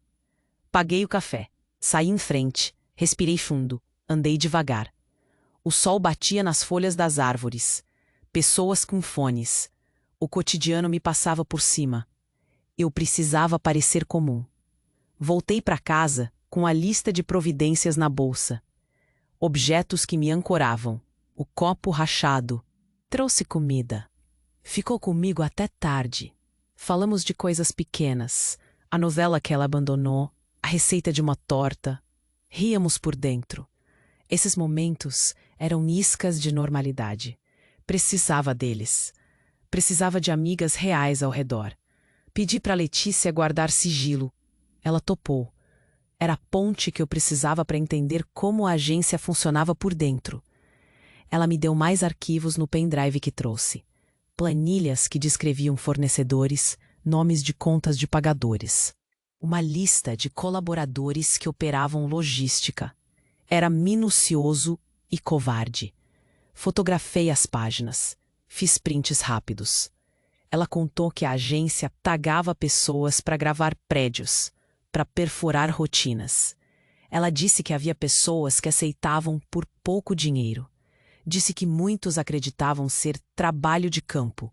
Paguei o café. Saí em frente. Respirei fundo. Andei devagar. O sol batia nas folhas das árvores. Pessoas com fones. O cotidiano me passava por cima. Eu precisava parecer comum. Voltei para casa com a lista de providências na bolsa. Objetos que me ancoravam. O copo rachado. Trouxe comida. Ficou comigo até tarde. Falamos de coisas pequenas. A novela que ela abandonou. A receita de uma torta. Ríamos por dentro. Esses momentos eram iscas de normalidade. Precisava deles. Precisava de amigas reais ao redor. Pedi para Letícia guardar sigilo. Ela topou. Era a ponte que eu precisava para entender como a agência funcionava por dentro. Ela me deu mais arquivos no pendrive que trouxe. Planilhas que descreviam fornecedores, nomes de contas de pagadores. Uma lista de colaboradores que operavam logística. Era minucioso e covarde. Fotografei as páginas. Fiz prints rápidos. Ela contou que a agência tagava pessoas para gravar prédios, para perfurar rotinas. Ela disse que havia pessoas que aceitavam por pouco dinheiro. Disse que muitos acreditavam ser trabalho de campo.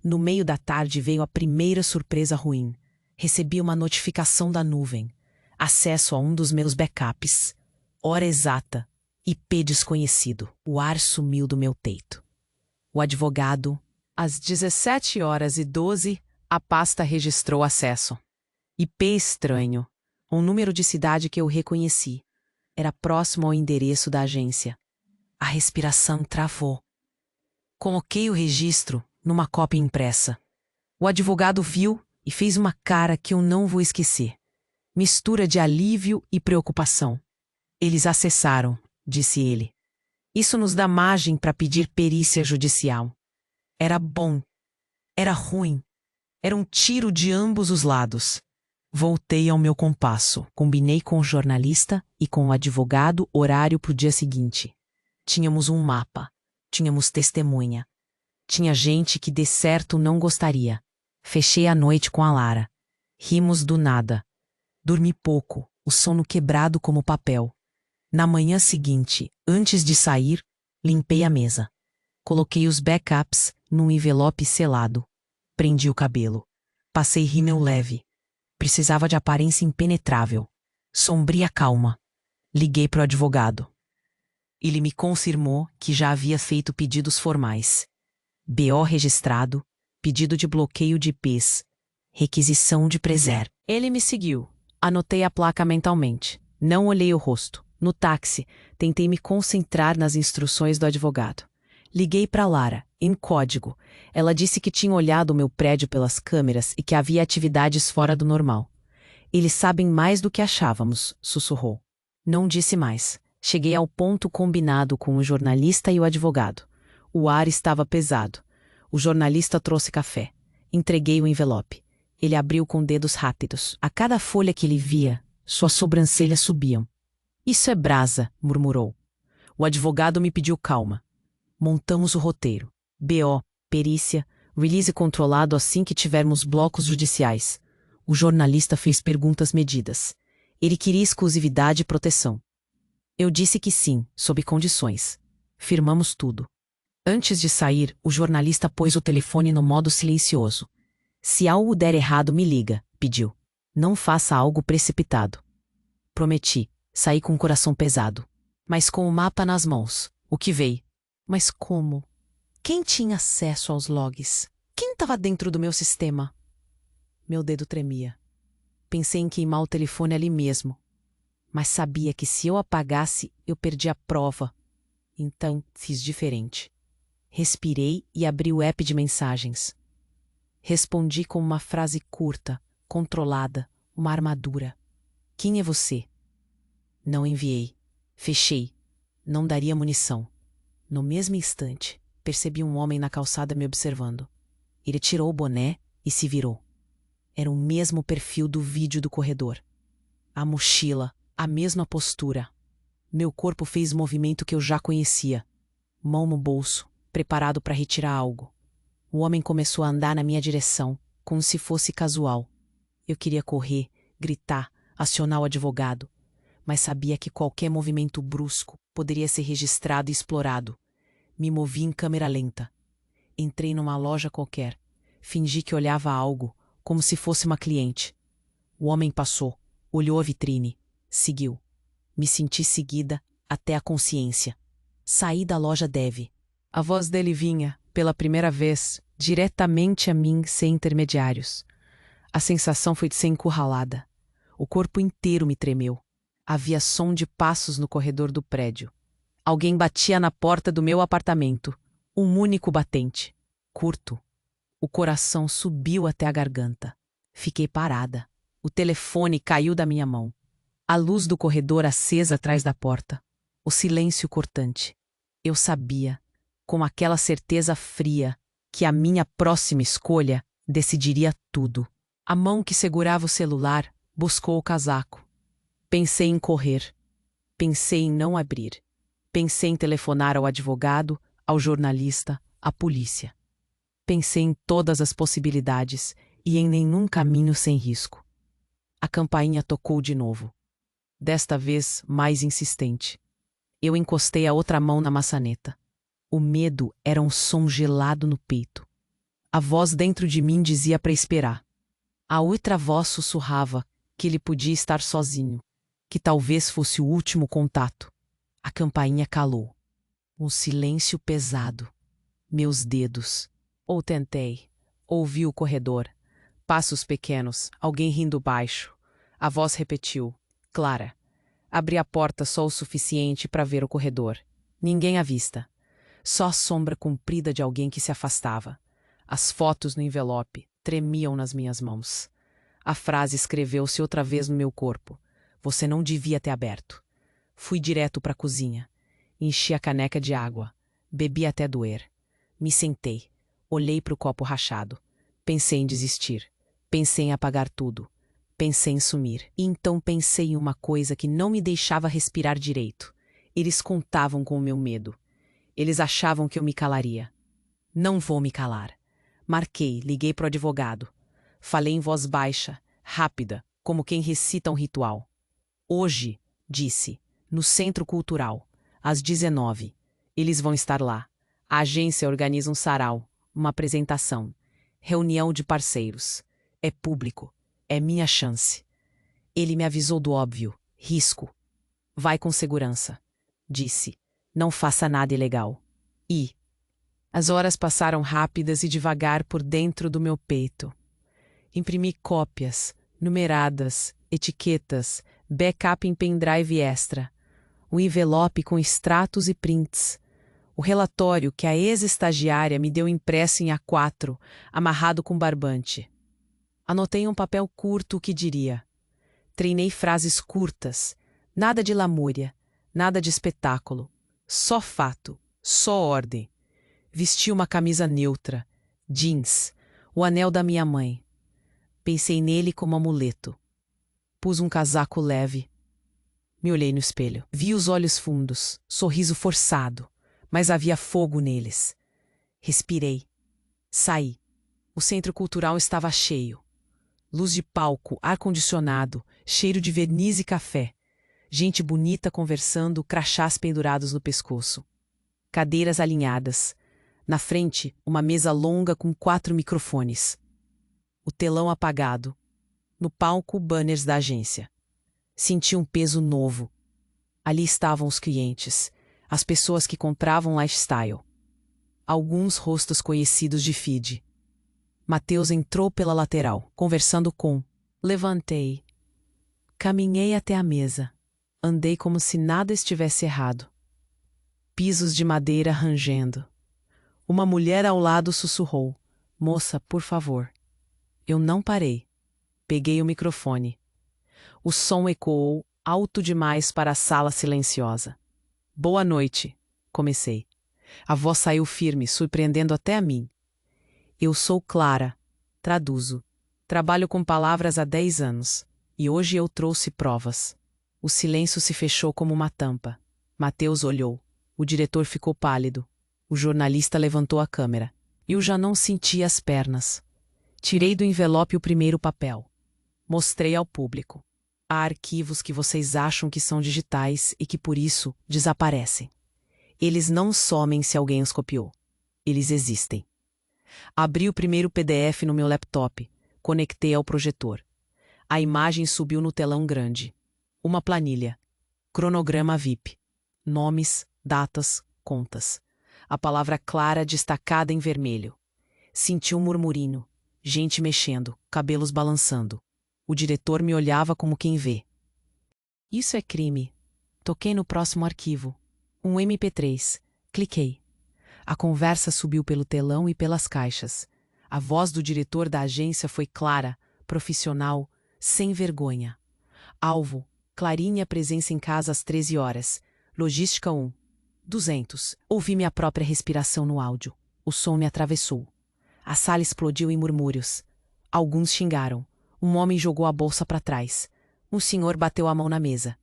No meio da tarde veio a primeira surpresa ruim. Recebi uma notificação da nuvem. Acesso a um dos meus backups. Hora exata. IP desconhecido. O ar sumiu do meu teito. O advogado. Às 17h12, a pasta registrou acesso. IP estranho. Um número de cidade que eu reconheci. Era próximo ao endereço da agência. A respiração travou. Coloquei o registro numa cópia impressa. O advogado viu e fez uma cara que eu não vou esquecer. Mistura de alívio e preocupação. Eles acessaram, disse ele. Isso nos dá margem para pedir perícia judicial. Era bom. Era ruim. Era um tiro de ambos os lados. Voltei ao meu compasso. Combinei com o jornalista e com o advogado horário para o dia seguinte. Tínhamos um mapa. Tínhamos testemunha. Tinha gente que de certo não gostaria. Fechei a noite com a Lara. Rimos do nada. Dormi pouco, o sono quebrado como papel. Na manhã seguinte, antes de sair, limpei a mesa. Coloquei os backups num envelope selado. Prendi o cabelo. Passei rímel leve. Precisava de aparência impenetrável. Sombria calma. Liguei pro advogado. Ele me confirmou que já havia feito pedidos formais. BO registrado, pedido de bloqueio de IPs, requisição de preser. Ele me seguiu. Anotei a placa mentalmente. Não olhei o rosto. No táxi, tentei me concentrar nas instruções do advogado. Liguei para Lara, em código. Ela disse que tinha olhado o meu prédio pelas câmeras e que havia atividades fora do normal. Eles sabem mais do que achávamos, sussurrou. Não disse mais. Cheguei ao ponto combinado com o jornalista e o advogado. O ar estava pesado. O jornalista trouxe café. Entreguei o envelope. Ele abriu com dedos rápidos. A cada folha que ele via, suas sobrancelhas subiam. Isso é brasa, murmurou. O advogado me pediu calma. Montamos o roteiro. BO, perícia, release controlado assim que tivermos blocos judiciais. O jornalista fez perguntas medidas. Ele queria exclusividade e proteção. Eu disse que sim, sob condições. Firmamos tudo. Antes de sair, o jornalista pôs o telefone no modo silencioso. Se algo der errado, me liga, pediu. Não faça algo precipitado. Prometi. Saí com o coração pesado. Mas com o mapa nas mãos. O que veio? Mas como? Quem tinha acesso aos logs? Quem estava dentro do meu sistema? Meu dedo tremia. Pensei em queimar o telefone ali mesmo. Mas sabia que se eu apagasse, eu perdia a prova. Então, fiz diferente. Respirei e abri o app de mensagens. Respondi com uma frase curta, controlada, uma armadura. Quem é você? Não enviei. Fechei. Não daria munição. No mesmo instante, percebi um homem na calçada me observando. Ele tirou o boné e se virou. Era o mesmo perfil do vídeo do corredor. A mochila, a mesma postura. Meu corpo fez o movimento que eu já conhecia. Mão no bolso, preparado para retirar algo. O homem começou a andar na minha direção, como se fosse casual. Eu queria correr, gritar, acionar o advogado, mas sabia que qualquer movimento brusco poderia ser registrado e explorado. Me movi em câmera lenta. Entrei numa loja qualquer. Fingi que olhava algo, como se fosse uma cliente. O homem passou, olhou a vitrine, seguiu. Me senti seguida até a consciência. Saí da loja Deve. A voz dele vinha, pela primeira vez, diretamente a mim sem intermediários. A sensação foi de ser encurralada. O corpo inteiro me tremeu. Havia som de passos no corredor do prédio. Alguém batia na porta do meu apartamento. Um único batente. Curto. O coração subiu até a garganta. Fiquei parada. O telefone caiu da minha mão. A luz do corredor acesa atrás da porta. O silêncio cortante. Eu sabia, com aquela certeza fria, que a minha próxima escolha decidiria tudo. A mão que segurava o celular buscou o casaco. Pensei em correr. Pensei em não abrir. Pensei em telefonar ao advogado, ao jornalista, à polícia. Pensei em todas as possibilidades e em nenhum caminho sem risco. A campainha tocou de novo. Desta vez, mais insistente. Eu encostei a outra mão na maçaneta. O medo era um som gelado no peito. A voz dentro de mim dizia para esperar. A outra voz sussurrava que ele podia estar sozinho, que talvez fosse o último contato. A campainha calou. Um silêncio pesado. Meus dedos. Ou tentei. Ouvi o corredor. Passos pequenos, alguém rindo baixo. A voz repetiu. Clara. Abri a porta só o suficiente para ver o corredor. Ninguém à vista. Só a sombra comprida de alguém que se afastava. As fotos no envelope tremiam nas minhas mãos. A frase escreveu-se outra vez no meu corpo. Você não devia ter aberto. Fui direto para a cozinha. Enchi a caneca de água. Bebi até doer. Me sentei. Olhei para o copo rachado. Pensei em desistir. Pensei em apagar tudo. Pensei em sumir. E então pensei em uma coisa que não me deixava respirar direito. Eles contavam com o meu medo. Eles achavam que eu me calaria. Não vou me calar. Marquei, liguei para o advogado. Falei em voz baixa, rápida, como quem recita um ritual. Hoje, disse, no Centro Cultural, às 19h. Eles vão estar lá. A agência organiza um sarau, uma apresentação. Reunião de parceiros. É público. É minha chance. Ele me avisou do óbvio. Risco. Vai com segurança. Disse. Não faça nada ilegal. E as horas passaram rápidas e devagar por dentro do meu peito. Imprimi cópias, numeradas, etiquetas, backup em pendrive extra, o envelope com extratos e prints, o relatório que a ex-estagiária me deu impresso em A4, amarrado com barbante. Anotei em um papel curto o que diria. Treinei frases curtas, nada de lamúria, nada de espetáculo, só fato, só ordem. Vesti uma camisa neutra, jeans, o anel da minha mãe. Pensei nele como amuleto. Pus um casaco leve. Me olhei no espelho. Vi os olhos fundos, sorriso forçado, mas havia fogo neles. Respirei. Saí. O centro cultural estava cheio. Luz de palco, ar-condicionado, cheiro de verniz e café. Gente bonita conversando, crachás pendurados no pescoço. Cadeiras alinhadas. Na frente, uma mesa longa com 4 microfones. O telão apagado. No palco, banners da agência. Senti um peso novo. Ali estavam os clientes, as pessoas que compravam lifestyle. Alguns rostos conhecidos de feed. Mateus entrou pela lateral, conversando com. Levantei. Caminhei até a mesa. Andei como se nada estivesse errado. Pisos de madeira rangendo. Uma mulher ao lado sussurrou. Moça, por favor. Eu não parei. Peguei o microfone. O som ecoou alto demais para a sala silenciosa. Boa noite, comecei. A voz saiu firme, surpreendendo até a mim. Eu sou Clara. Traduzo. Trabalho com palavras há 10 anos, e hoje eu trouxe provas. O silêncio se fechou como uma tampa. Mateus olhou. O diretor ficou pálido. O jornalista levantou a câmera. Eu já não sentia as pernas. Tirei do envelope o primeiro papel. Mostrei ao público. Há arquivos que vocês acham que são digitais e que por isso desaparecem. Eles não somem se alguém os copiou. Eles existem. Abri o primeiro PDF no meu laptop. Conectei ao projetor. A imagem subiu no telão grande. Uma planilha. Cronograma VIP. Nomes, datas, contas. A palavra clara destacada em vermelho. Senti um murmurinho. Gente mexendo, cabelos balançando. O diretor me olhava como quem vê. Isso é crime. Toquei no próximo arquivo. Um MP3. Cliquei. A conversa subiu pelo telão e pelas caixas. A voz do diretor da agência foi clara, profissional, sem vergonha. Alvo, Clarinha presença em casa às 13 horas. Logística 1. 200. Ouvi minha própria respiração no áudio. O som me atravessou. A sala explodiu em murmúrios. Alguns xingaram. Um homem jogou a bolsa para trás. Um senhor bateu a mão na mesa.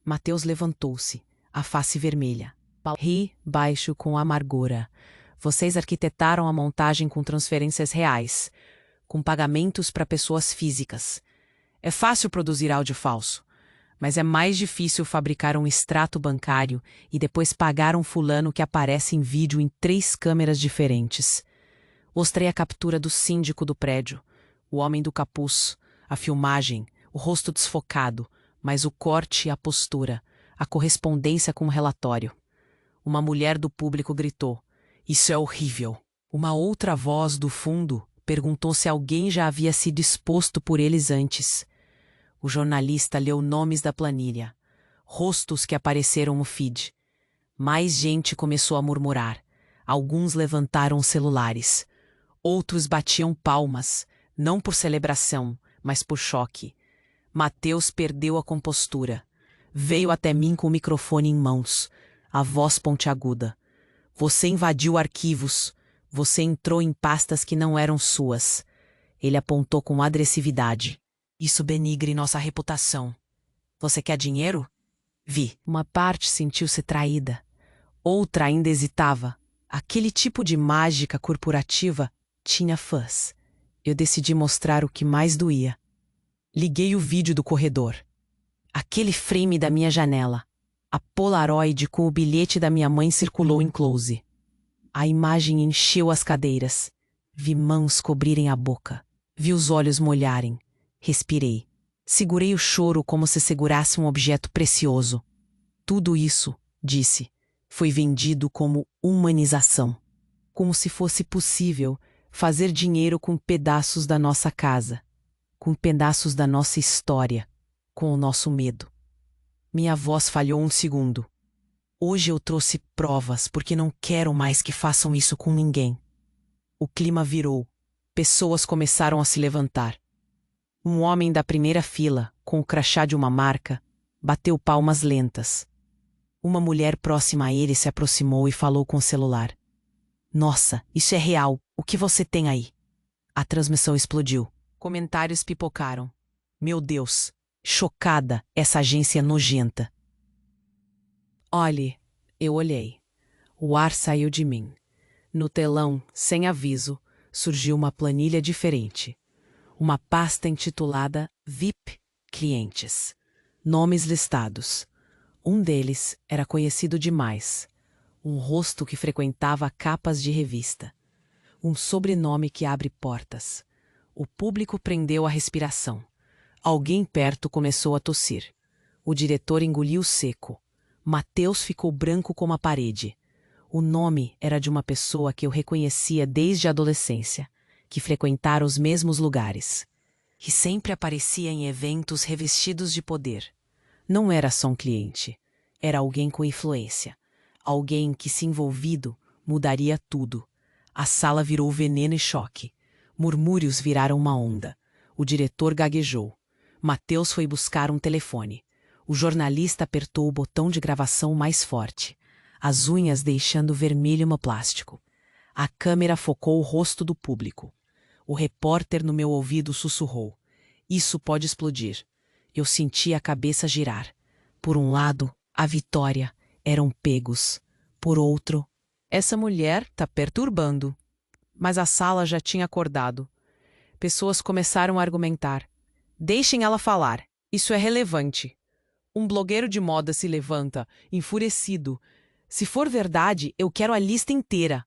Mateus levantou-se, a face vermelha. Ri baixo com amargura. Vocês arquitetaram a montagem com transferências reais, com pagamentos para pessoas físicas. É fácil produzir áudio falso, mas é mais difícil fabricar um extrato bancário e depois pagar um fulano que aparece em vídeo em 3 câmeras diferentes. Mostrei a captura do síndico do prédio, o homem do capuz, a filmagem, o rosto desfocado, mas o corte e a postura, a correspondência com o relatório. Uma mulher do público gritou: "Isso é horrível." Uma outra voz do fundo perguntou se alguém já havia sido exposto por eles antes. O jornalista leu nomes da planilha, rostos que apareceram no feed. Mais gente começou a murmurar. Alguns levantaram os celulares. Outros batiam palmas, não por celebração, mas por choque. Mateus perdeu a compostura. Veio até mim com o microfone em mãos, a voz pontiaguda. Você invadiu arquivos. Você entrou em pastas que não eram suas. Ele apontou com agressividade. Isso denigre nossa reputação. Você quer dinheiro? Vi. Uma parte sentiu-se traída. Outra ainda hesitava. Aquele tipo de mágica corporativa tinha fãs. Eu decidi mostrar o que mais doía. Liguei o vídeo do corredor. Aquele frame da minha janela. A Polaroid com o bilhete da minha mãe circulou em close. A imagem encheu as cadeiras. Vi mãos cobrirem a boca. Vi os olhos molharem. Respirei. Segurei o choro como se segurasse um objeto precioso. Tudo isso, disse, foi vendido como humanização. Como se fosse possível fazer dinheiro com pedaços da nossa casa, com pedaços da nossa história, com o nosso medo. Minha voz falhou um segundo. Hoje eu trouxe provas porque não quero mais que façam isso com ninguém. O clima virou. Pessoas começaram a se levantar. Um homem da primeira fila, com o crachá de uma marca, bateu palmas lentas. Uma mulher próxima a ele se aproximou e falou com o celular. Nossa, isso é real. O que você tem aí? A transmissão explodiu. Comentários pipocaram. Meu Deus, chocada, essa agência é nojenta. Olhe, eu olhei. O ar saiu de mim. No telão, sem aviso, surgiu uma planilha diferente. Uma pasta intitulada VIP Clientes. Nomes listados. Um deles era conhecido demais. Um rosto que frequentava capas de revista. Um sobrenome que abre portas. O público prendeu a respiração. Alguém perto começou a tossir. O diretor engoliu seco. Mateus ficou branco como a parede. O nome era de uma pessoa que eu reconhecia desde a adolescência, que frequentara os mesmos lugares, que sempre aparecia em eventos revestidos de poder. Não era só um cliente, era alguém com influência, alguém que, se envolvido, mudaria tudo. A sala virou veneno e choque. Murmúrios viraram uma onda. O diretor gaguejou. Mateus foi buscar um telefone. O jornalista apertou o botão de gravação mais forte, as unhas deixando vermelho no plástico. A câmera focou o rosto do público. O repórter no meu ouvido sussurrou: "Isso pode explodir." Eu senti a cabeça girar. Por um lado, a Vitória. Eram pegos. Por outro, essa mulher tá perturbando. Mas a sala já tinha acordado. Pessoas começaram a argumentar. Deixem ela falar. Isso é relevante. Um blogueiro de moda se levanta, enfurecido. Se for verdade, eu quero a lista inteira.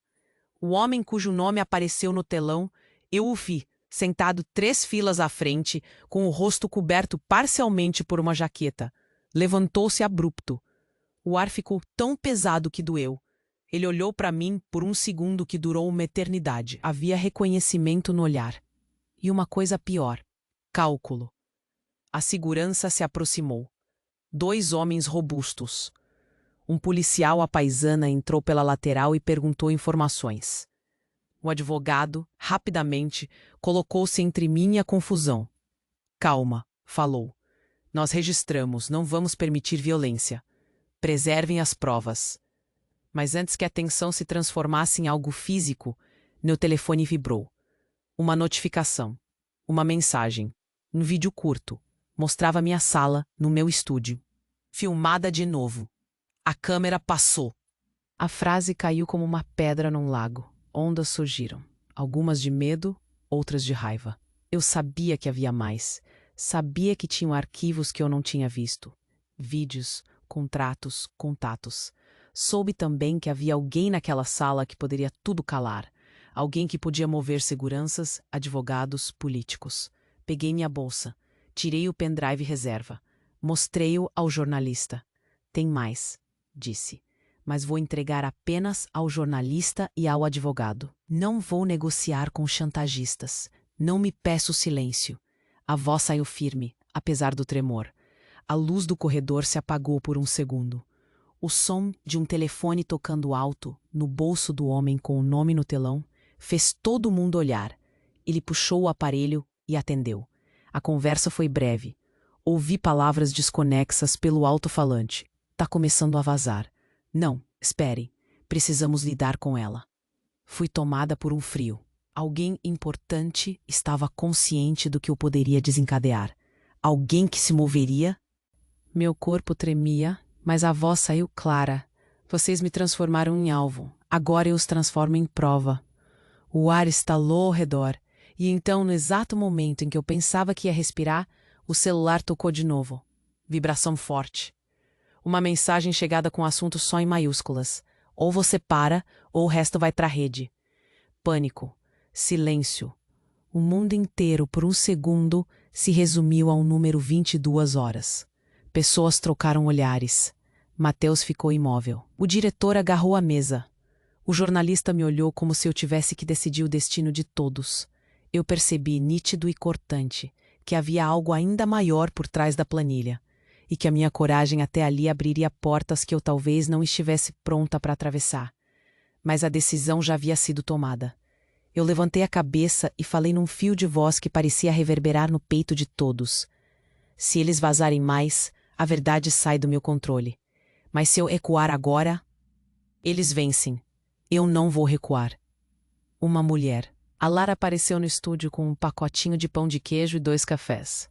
O homem cujo nome apareceu no telão, eu o vi, sentado 3 filas à frente, com o rosto coberto parcialmente por uma jaqueta. Levantou-se abrupto. O ar ficou tão pesado que doeu. Ele olhou para mim por um segundo que durou uma eternidade. Havia reconhecimento no olhar. E uma coisa pior: cálculo. A segurança se aproximou. 2 homens robustos. Um policial à paisana entrou pela lateral e perguntou informações. O advogado, rapidamente, colocou-se entre mim e a confusão. "Calma", falou. "Nós registramos, não vamos permitir violência. Preservem as provas." Mas antes que a tensão se transformasse em algo físico, meu telefone vibrou. Uma notificação. Uma mensagem. Um vídeo curto. Mostrava minha sala, no meu estúdio. Filmada de novo. A câmera passou. A frase caiu como uma pedra num lago. Ondas surgiram. Algumas de medo, outras de raiva. Eu sabia que havia mais. Sabia que tinham arquivos que eu não tinha visto. Vídeos, contratos, contatos. Soube também que havia alguém naquela sala que poderia tudo calar. Alguém que podia mover seguranças, advogados, políticos. Peguei minha bolsa. Tirei o pendrive reserva. Mostrei-o ao jornalista. "Tem mais", disse. "Mas vou entregar apenas ao jornalista e ao advogado. Não vou negociar com chantagistas. Não me peço silêncio." A voz saiu firme, apesar do tremor. A luz do corredor se apagou por um segundo. O som de um telefone tocando alto, no bolso do homem com o nome no telão, fez todo mundo olhar. Ele puxou o aparelho e atendeu. A conversa foi breve. Ouvi palavras desconexas pelo alto-falante. "Tá começando a vazar." "Não, esperem. Precisamos lidar com ela." Fui tomada por um frio. Alguém importante estava consciente do que eu poderia desencadear. Alguém que se moveria. Meu corpo tremia, mas a voz saiu clara. "Vocês me transformaram em alvo. Agora eu os transformo em prova." O ar estalou ao redor, e então, no exato momento em que eu pensava que ia respirar, o celular tocou de novo. Vibração forte. Uma mensagem chegada com assunto só em maiúsculas. Ou você para, ou o resto vai pra rede. Pânico. Silêncio. O mundo inteiro, por um segundo, se resumiu ao número 22 horas. Pessoas trocaram olhares. Mateus ficou imóvel. O diretor agarrou a mesa. O jornalista me olhou como se eu tivesse que decidir o destino de todos. Eu percebi, nítido e cortante, que havia algo ainda maior por trás da planilha, e que a minha coragem até ali abriria portas que eu talvez não estivesse pronta para atravessar. Mas a decisão já havia sido tomada. Eu levantei a cabeça e falei num fio de voz que parecia reverberar no peito de todos. Se eles vazarem mais, a verdade sai do meu controle. Mas se eu recuar agora, eles vencem. Eu não vou recuar. Uma mulher. A Lara apareceu no estúdio com um pacotinho de pão de queijo e 2 cafés.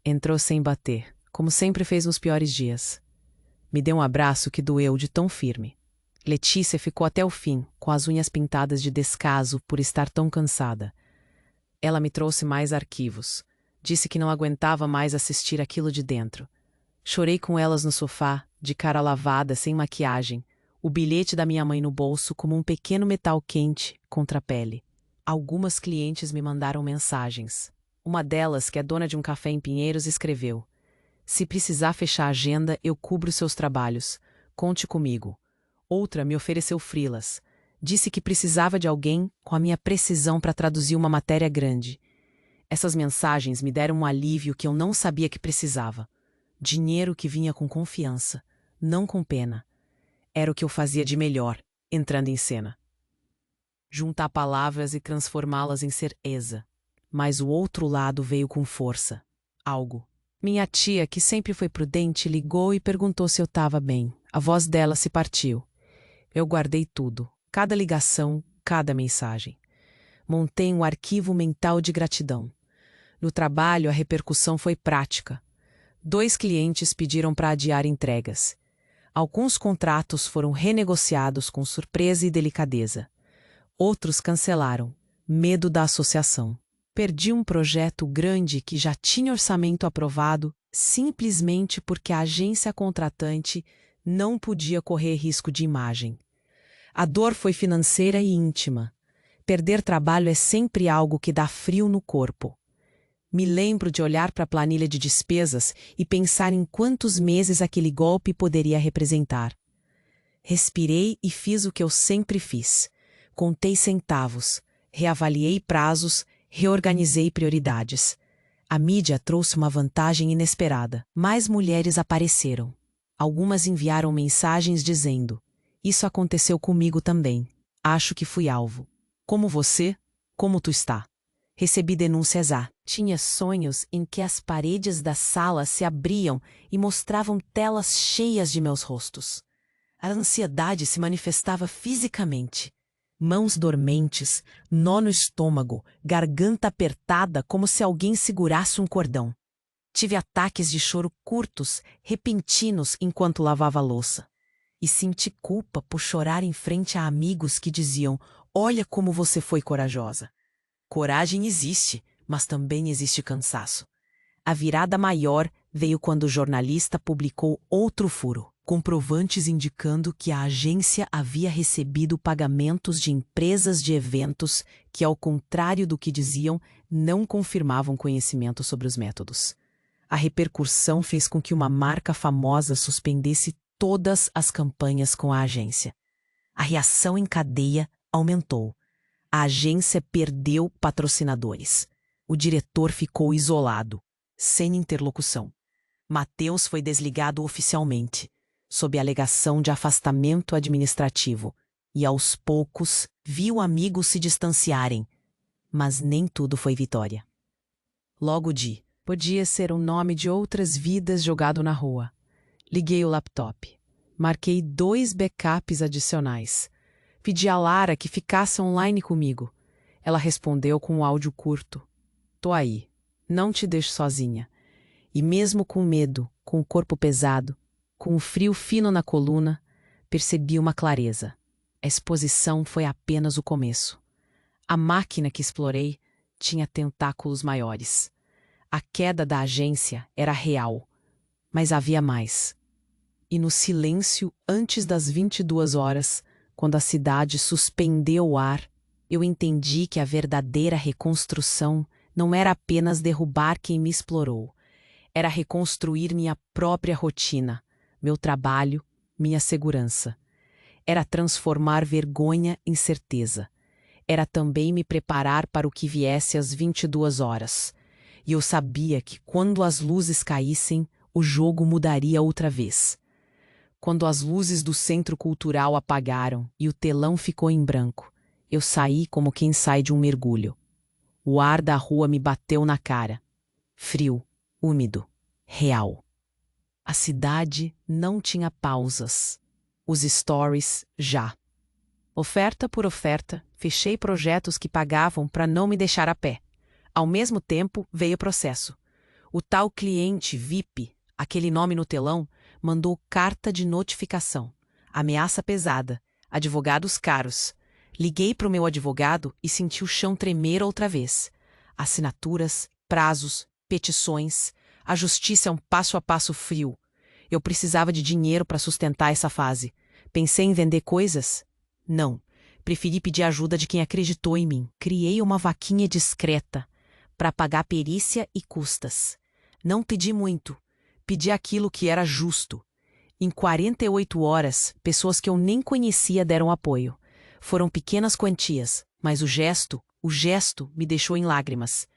Entrou sem bater, como sempre fez nos piores dias. Me deu um abraço que doeu de tão firme. Letícia ficou até o fim, com as unhas pintadas de descaso por estar tão cansada. Ela me trouxe mais arquivos. Disse que não aguentava mais assistir aquilo de dentro. Chorei com elas no sofá, de cara lavada, sem maquiagem, o bilhete da minha mãe no bolso como um pequeno metal quente contra a pele. Algumas clientes me mandaram mensagens. Uma delas, que é dona de um café em Pinheiros, escreveu: "Se precisar fechar a agenda, eu cubro seus trabalhos. Conte comigo." Outra me ofereceu freelas. Disse que precisava de alguém com a minha precisão para traduzir uma matéria grande. Essas mensagens me deram um alívio que eu não sabia que precisava. Dinheiro que vinha com confiança, não com pena. Era o que eu fazia de melhor, entrando em cena. Juntar palavras e transformá-las em certeza. Mas o outro lado veio com força. Algo. Minha tia, que sempre foi prudente, ligou e perguntou se eu estava bem. A voz dela se partiu. Eu guardei tudo. Cada ligação, cada mensagem. Montei um arquivo mental de gratidão. No trabalho, a repercussão foi prática. 2 clientes pediram para adiar entregas. Alguns contratos foram renegociados com surpresa e delicadeza. Outros cancelaram, medo da associação. Perdi um projeto grande que já tinha orçamento aprovado simplesmente porque a agência contratante não podia correr risco de imagem. A dor foi financeira e íntima. Perder trabalho é sempre algo que dá frio no corpo. Me lembro de olhar para a planilha de despesas e pensar em quantos meses aquele golpe poderia representar. Respirei e fiz o que eu sempre fiz. Contei centavos, reavaliei prazos, reorganizei prioridades. A mídia trouxe uma vantagem inesperada. Mais mulheres apareceram. Algumas enviaram mensagens dizendo: "Isso aconteceu comigo também. Acho que fui alvo. Como você? Como tu está?" Recebi denúncias Tinha sonhos em que as paredes da sala se abriam e mostravam telas cheias de meus rostos. A ansiedade se manifestava fisicamente. Mãos dormentes, nó no estômago, garganta apertada como se alguém segurasse um cordão. Tive ataques de choro curtos, repentinos enquanto lavava a louça. E senti culpa por chorar em frente a amigos que diziam: "Olha como você foi corajosa." Coragem existe, mas também existe cansaço. A virada maior veio quando o jornalista publicou outro furo, comprovantes indicando que a agência havia recebido pagamentos de empresas de eventos que, ao contrário do que diziam, não confirmavam conhecimento sobre os métodos. A repercussão fez com que uma marca famosa suspendesse todas as campanhas com a agência. A reação em cadeia aumentou. A agência perdeu patrocinadores. O diretor ficou isolado, sem interlocução. Matheus foi desligado oficialmente, sob alegação de afastamento administrativo, e aos poucos viu amigos se distanciarem. Mas nem tudo foi vitória. Logo podia ser um nome de outras vidas jogado na rua. Liguei o laptop. Marquei 2 backups adicionais. Pedi a Lara que ficasse online comigo. Ela respondeu com um áudio curto: "Tô aí. Não te deixo sozinha." E mesmo com medo, com o corpo pesado, com o frio fino na coluna, percebi uma clareza. A exposição foi apenas o começo. A máquina que explorei tinha tentáculos maiores. A queda da agência era real, mas havia mais. E no silêncio antes das 22 horas, quando a cidade suspendeu o ar, eu entendi que a verdadeira reconstrução não era apenas derrubar quem me explorou. Era reconstruir minha própria rotina, meu trabalho, minha segurança. Era transformar vergonha em certeza. Era também me preparar para o que viesse às 22 horas. E eu sabia que quando as luzes caíssem, o jogo mudaria outra vez. Quando as luzes do centro cultural apagaram e o telão ficou em branco, eu saí como quem sai de um mergulho. O ar da rua me bateu na cara. Frio, úmido, real. A cidade não tinha pausas. Os stories já. Oferta por oferta, fechei projetos que pagavam para não me deixar a pé. Ao mesmo tempo, veio o processo. O tal cliente VIP, aquele nome no telão, mandou carta de notificação. Ameaça pesada. Advogados caros. Liguei para o meu advogado e senti o chão tremer outra vez. Assinaturas, prazos, petições. A justiça é um passo a passo frio. Eu precisava de dinheiro para sustentar essa fase. Pensei em vender coisas? Não. Preferi pedir ajuda de quem acreditou em mim. Criei uma vaquinha discreta para pagar perícia e custas. Não pedi muito. Pedi aquilo que era justo. Em 48 horas, pessoas que eu nem conhecia deram apoio. Foram pequenas quantias, mas o gesto me deixou em lágrimas.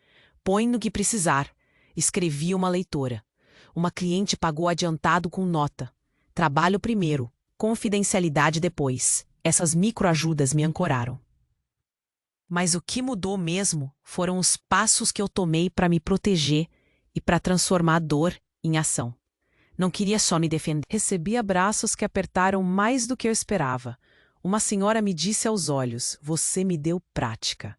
Põe no que precisar. Escrevi uma leitora. Uma cliente pagou adiantado com nota. Trabalho primeiro, confidencialidade depois. Essas microajudas me ancoraram. Mas o que mudou mesmo foram os passos que eu tomei para me proteger e para transformar a dor em ação. Não queria só me defender. Recebi abraços que apertaram mais do que eu esperava. Uma senhora me disse aos olhos: "Você me deu prática."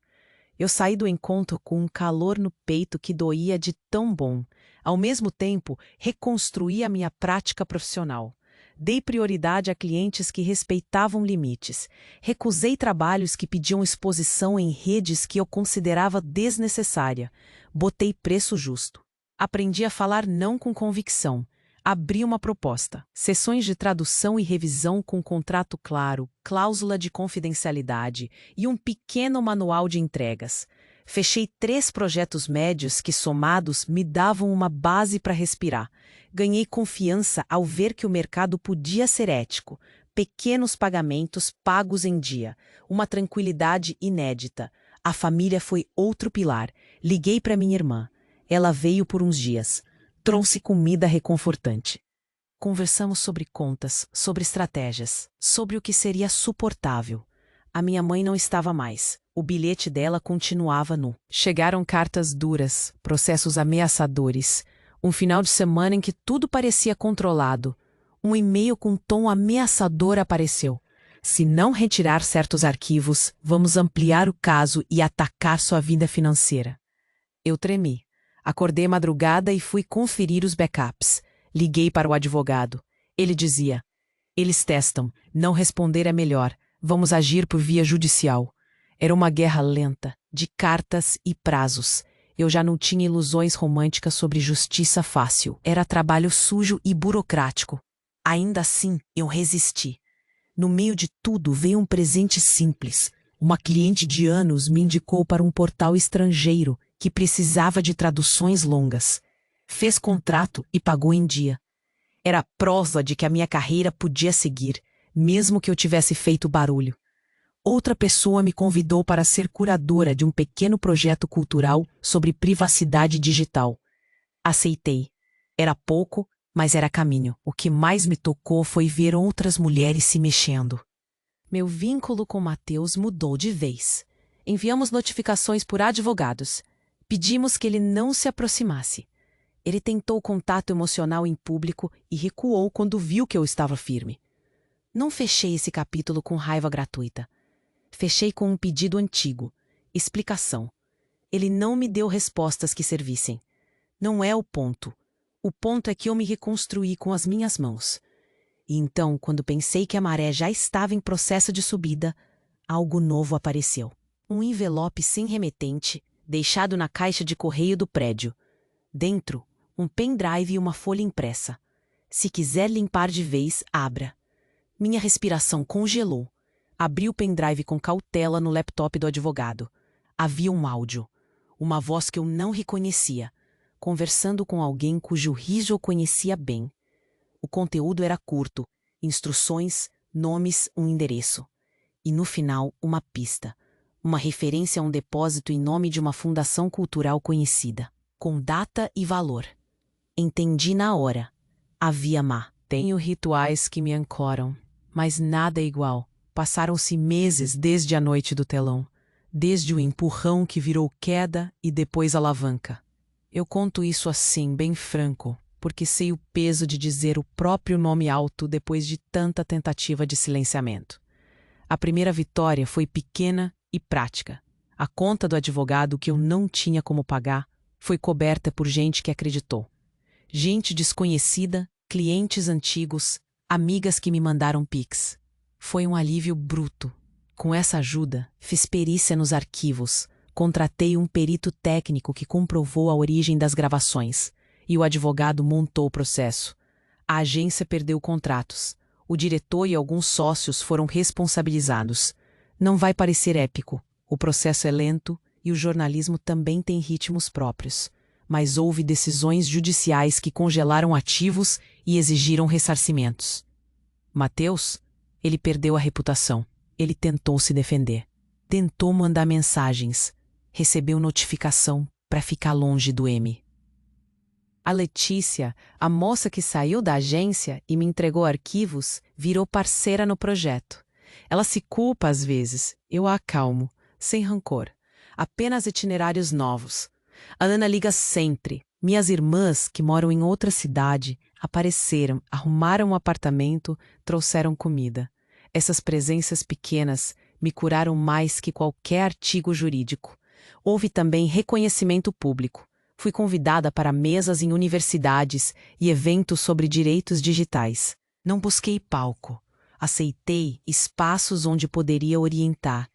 Eu saí do encontro com um calor no peito que doía de tão bom. Ao mesmo tempo, reconstruí a minha prática profissional. Dei prioridade a clientes que respeitavam limites. Recusei trabalhos que pediam exposição em redes que eu considerava desnecessária. Botei preço justo. Aprendi a falar não com convicção. Abri uma proposta. Sessões de tradução e revisão com contrato claro, cláusula de confidencialidade e um pequeno manual de entregas. Fechei 3 projetos médios que, somados, me davam uma base para respirar. Ganhei confiança ao ver que o mercado podia ser ético. Pequenos pagamentos pagos em dia. Uma tranquilidade inédita. A família foi outro pilar. Liguei para minha irmã. Ela veio por uns dias. Trouxe comida reconfortante. Conversamos sobre contas, sobre estratégias, sobre o que seria suportável. A minha mãe não estava mais. O bilhete dela continuava nu. Chegaram cartas duras, processos ameaçadores. Um final de semana em que tudo parecia controlado. Um e-mail com tom ameaçador apareceu. Se não retirar certos arquivos, vamos ampliar o caso e atacar sua vida financeira. Eu tremi. Acordei madrugada e fui conferir os backups. Liguei para o advogado. Ele dizia: eles testam, não responder é melhor. Vamos agir por via judicial. Era uma guerra lenta, de cartas e prazos. Eu já não tinha ilusões românticas sobre justiça fácil. Era trabalho sujo e burocrático. Ainda assim, eu resisti. No meio de tudo veio um presente simples. Uma cliente de anos me indicou para um portal estrangeiro que precisava de traduções longas. Fez contrato e pagou em dia. Era a prova de que a minha carreira podia seguir, mesmo que eu tivesse feito barulho. Outra pessoa me convidou para ser curadora de um pequeno projeto cultural sobre privacidade digital. Aceitei. Era pouco, mas era caminho. O que mais me tocou foi ver outras mulheres se mexendo. Meu vínculo com Matheus mudou de vez. Enviamos notificações por advogados. Pedimos que ele não se aproximasse. Ele tentou contato emocional em público e recuou quando viu que eu estava firme. Não fechei esse capítulo com raiva gratuita. Fechei com um pedido antigo. Explicação. Ele não me deu respostas que servissem. Não é o ponto. O ponto é que eu me reconstruí com as minhas mãos. E então, quando pensei que a maré já estava em processo de subida, algo novo apareceu. Um envelope sem remetente, deixado na caixa de correio do prédio. Dentro, um pendrive e uma folha impressa. Se quiser limpar de vez, abra. Minha respiração congelou. Abri o pendrive com cautela no laptop do advogado. Havia um áudio. Uma voz que eu não reconhecia, conversando com alguém cujo riso eu conhecia bem. O conteúdo era curto, instruções, nomes, um endereço. E no final, uma pista. Uma referência a um depósito em nome de uma fundação cultural conhecida, com data e valor. Entendi na hora. Havia má. Tenho rituais que me ancoram, mas nada é igual. Passaram-se meses desde a noite do telão, desde o empurrão que virou queda e depois alavanca. Eu conto isso assim, bem franco, porque sei o peso de dizer o próprio nome alto depois de tanta tentativa de silenciamento. A primeira vitória foi pequena e prática. A conta do advogado que eu não tinha como pagar foi coberta por gente que acreditou. Gente desconhecida, clientes antigos, amigas que me mandaram pix. Foi um alívio bruto. Com essa ajuda, fiz perícia nos arquivos, contratei um perito técnico que comprovou a origem das gravações, e o advogado montou o processo. A agência perdeu contratos. O diretor e alguns sócios foram responsabilizados. Não vai parecer épico. O processo é lento e o jornalismo também tem ritmos próprios. Mas houve decisões judiciais que congelaram ativos e exigiram ressarcimentos. Matheus, ele perdeu a reputação. Ele tentou se defender. Tentou mandar mensagens. Recebeu notificação para ficar longe do M. A Letícia, a moça que saiu da agência e me entregou arquivos, virou parceira no projeto. Ela se culpa às vezes, eu a acalmo, sem rancor. Apenas itinerários novos. A Ana liga sempre. Minhas irmãs, que moram em outra cidade, apareceram, arrumaram um apartamento, trouxeram comida. Essas presenças pequenas me curaram mais que qualquer artigo jurídico. Houve também reconhecimento público. Fui convidada para mesas em universidades e eventos sobre direitos digitais. Não busquei palco. Aceitei espaços onde poderia orientar.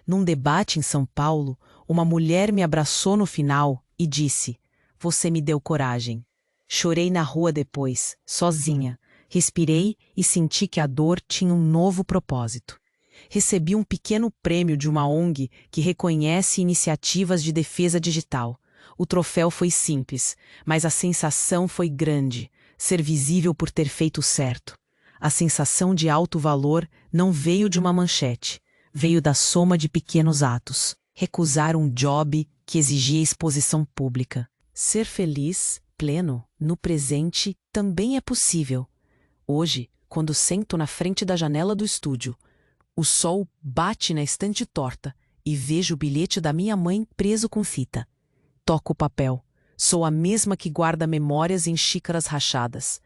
Num debate em São Paulo, uma mulher me abraçou no final e disse: "Você me deu coragem." Chorei na rua depois, sozinha. Respirei e senti que a dor tinha um novo propósito. Recebi um pequeno prêmio de uma ONG que reconhece iniciativas de defesa digital. O troféu foi simples, mas a sensação foi grande, ser visível por ter feito o certo. A sensação de alto valor não veio de uma manchete, veio da soma de pequenos atos. Recusar um job que exigia exposição pública. Ser feliz, pleno, no presente também é possível. Hoje, quando sento na frente da janela do estúdio, o sol bate na estante torta e vejo o bilhete da minha mãe preso com fita. Toco o papel. Sou a mesma que guarda memórias em xícaras rachadas.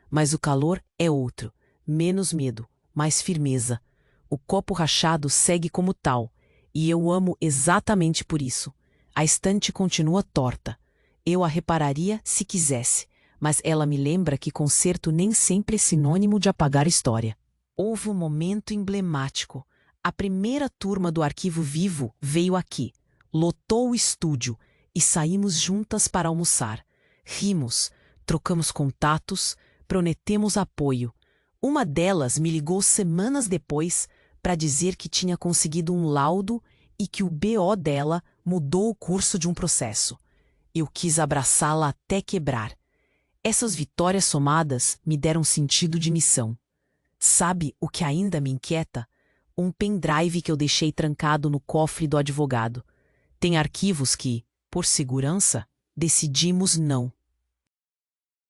Mas o calor é outro. Menos medo, mais firmeza. O copo rachado segue como tal, e eu amo exatamente por isso. A estante continua torta. Eu a repararia se quisesse, mas ela me lembra que conserto nem sempre é sinônimo de apagar história. Houve um momento emblemático. A primeira turma do Arquivo Vivo veio aqui, lotou o estúdio e saímos juntas para almoçar. Rimos, trocamos contatos, prometemos apoio. Uma delas me ligou semanas depois para dizer que tinha conseguido um laudo e que o BO dela mudou o curso de um processo. Eu quis abraçá-la até quebrar. Essas vitórias somadas me deram sentido de missão. Sabe o que ainda me inquieta? Um pendrive que eu deixei trancado no cofre do advogado. Tem arquivos que, por segurança, decidimos não.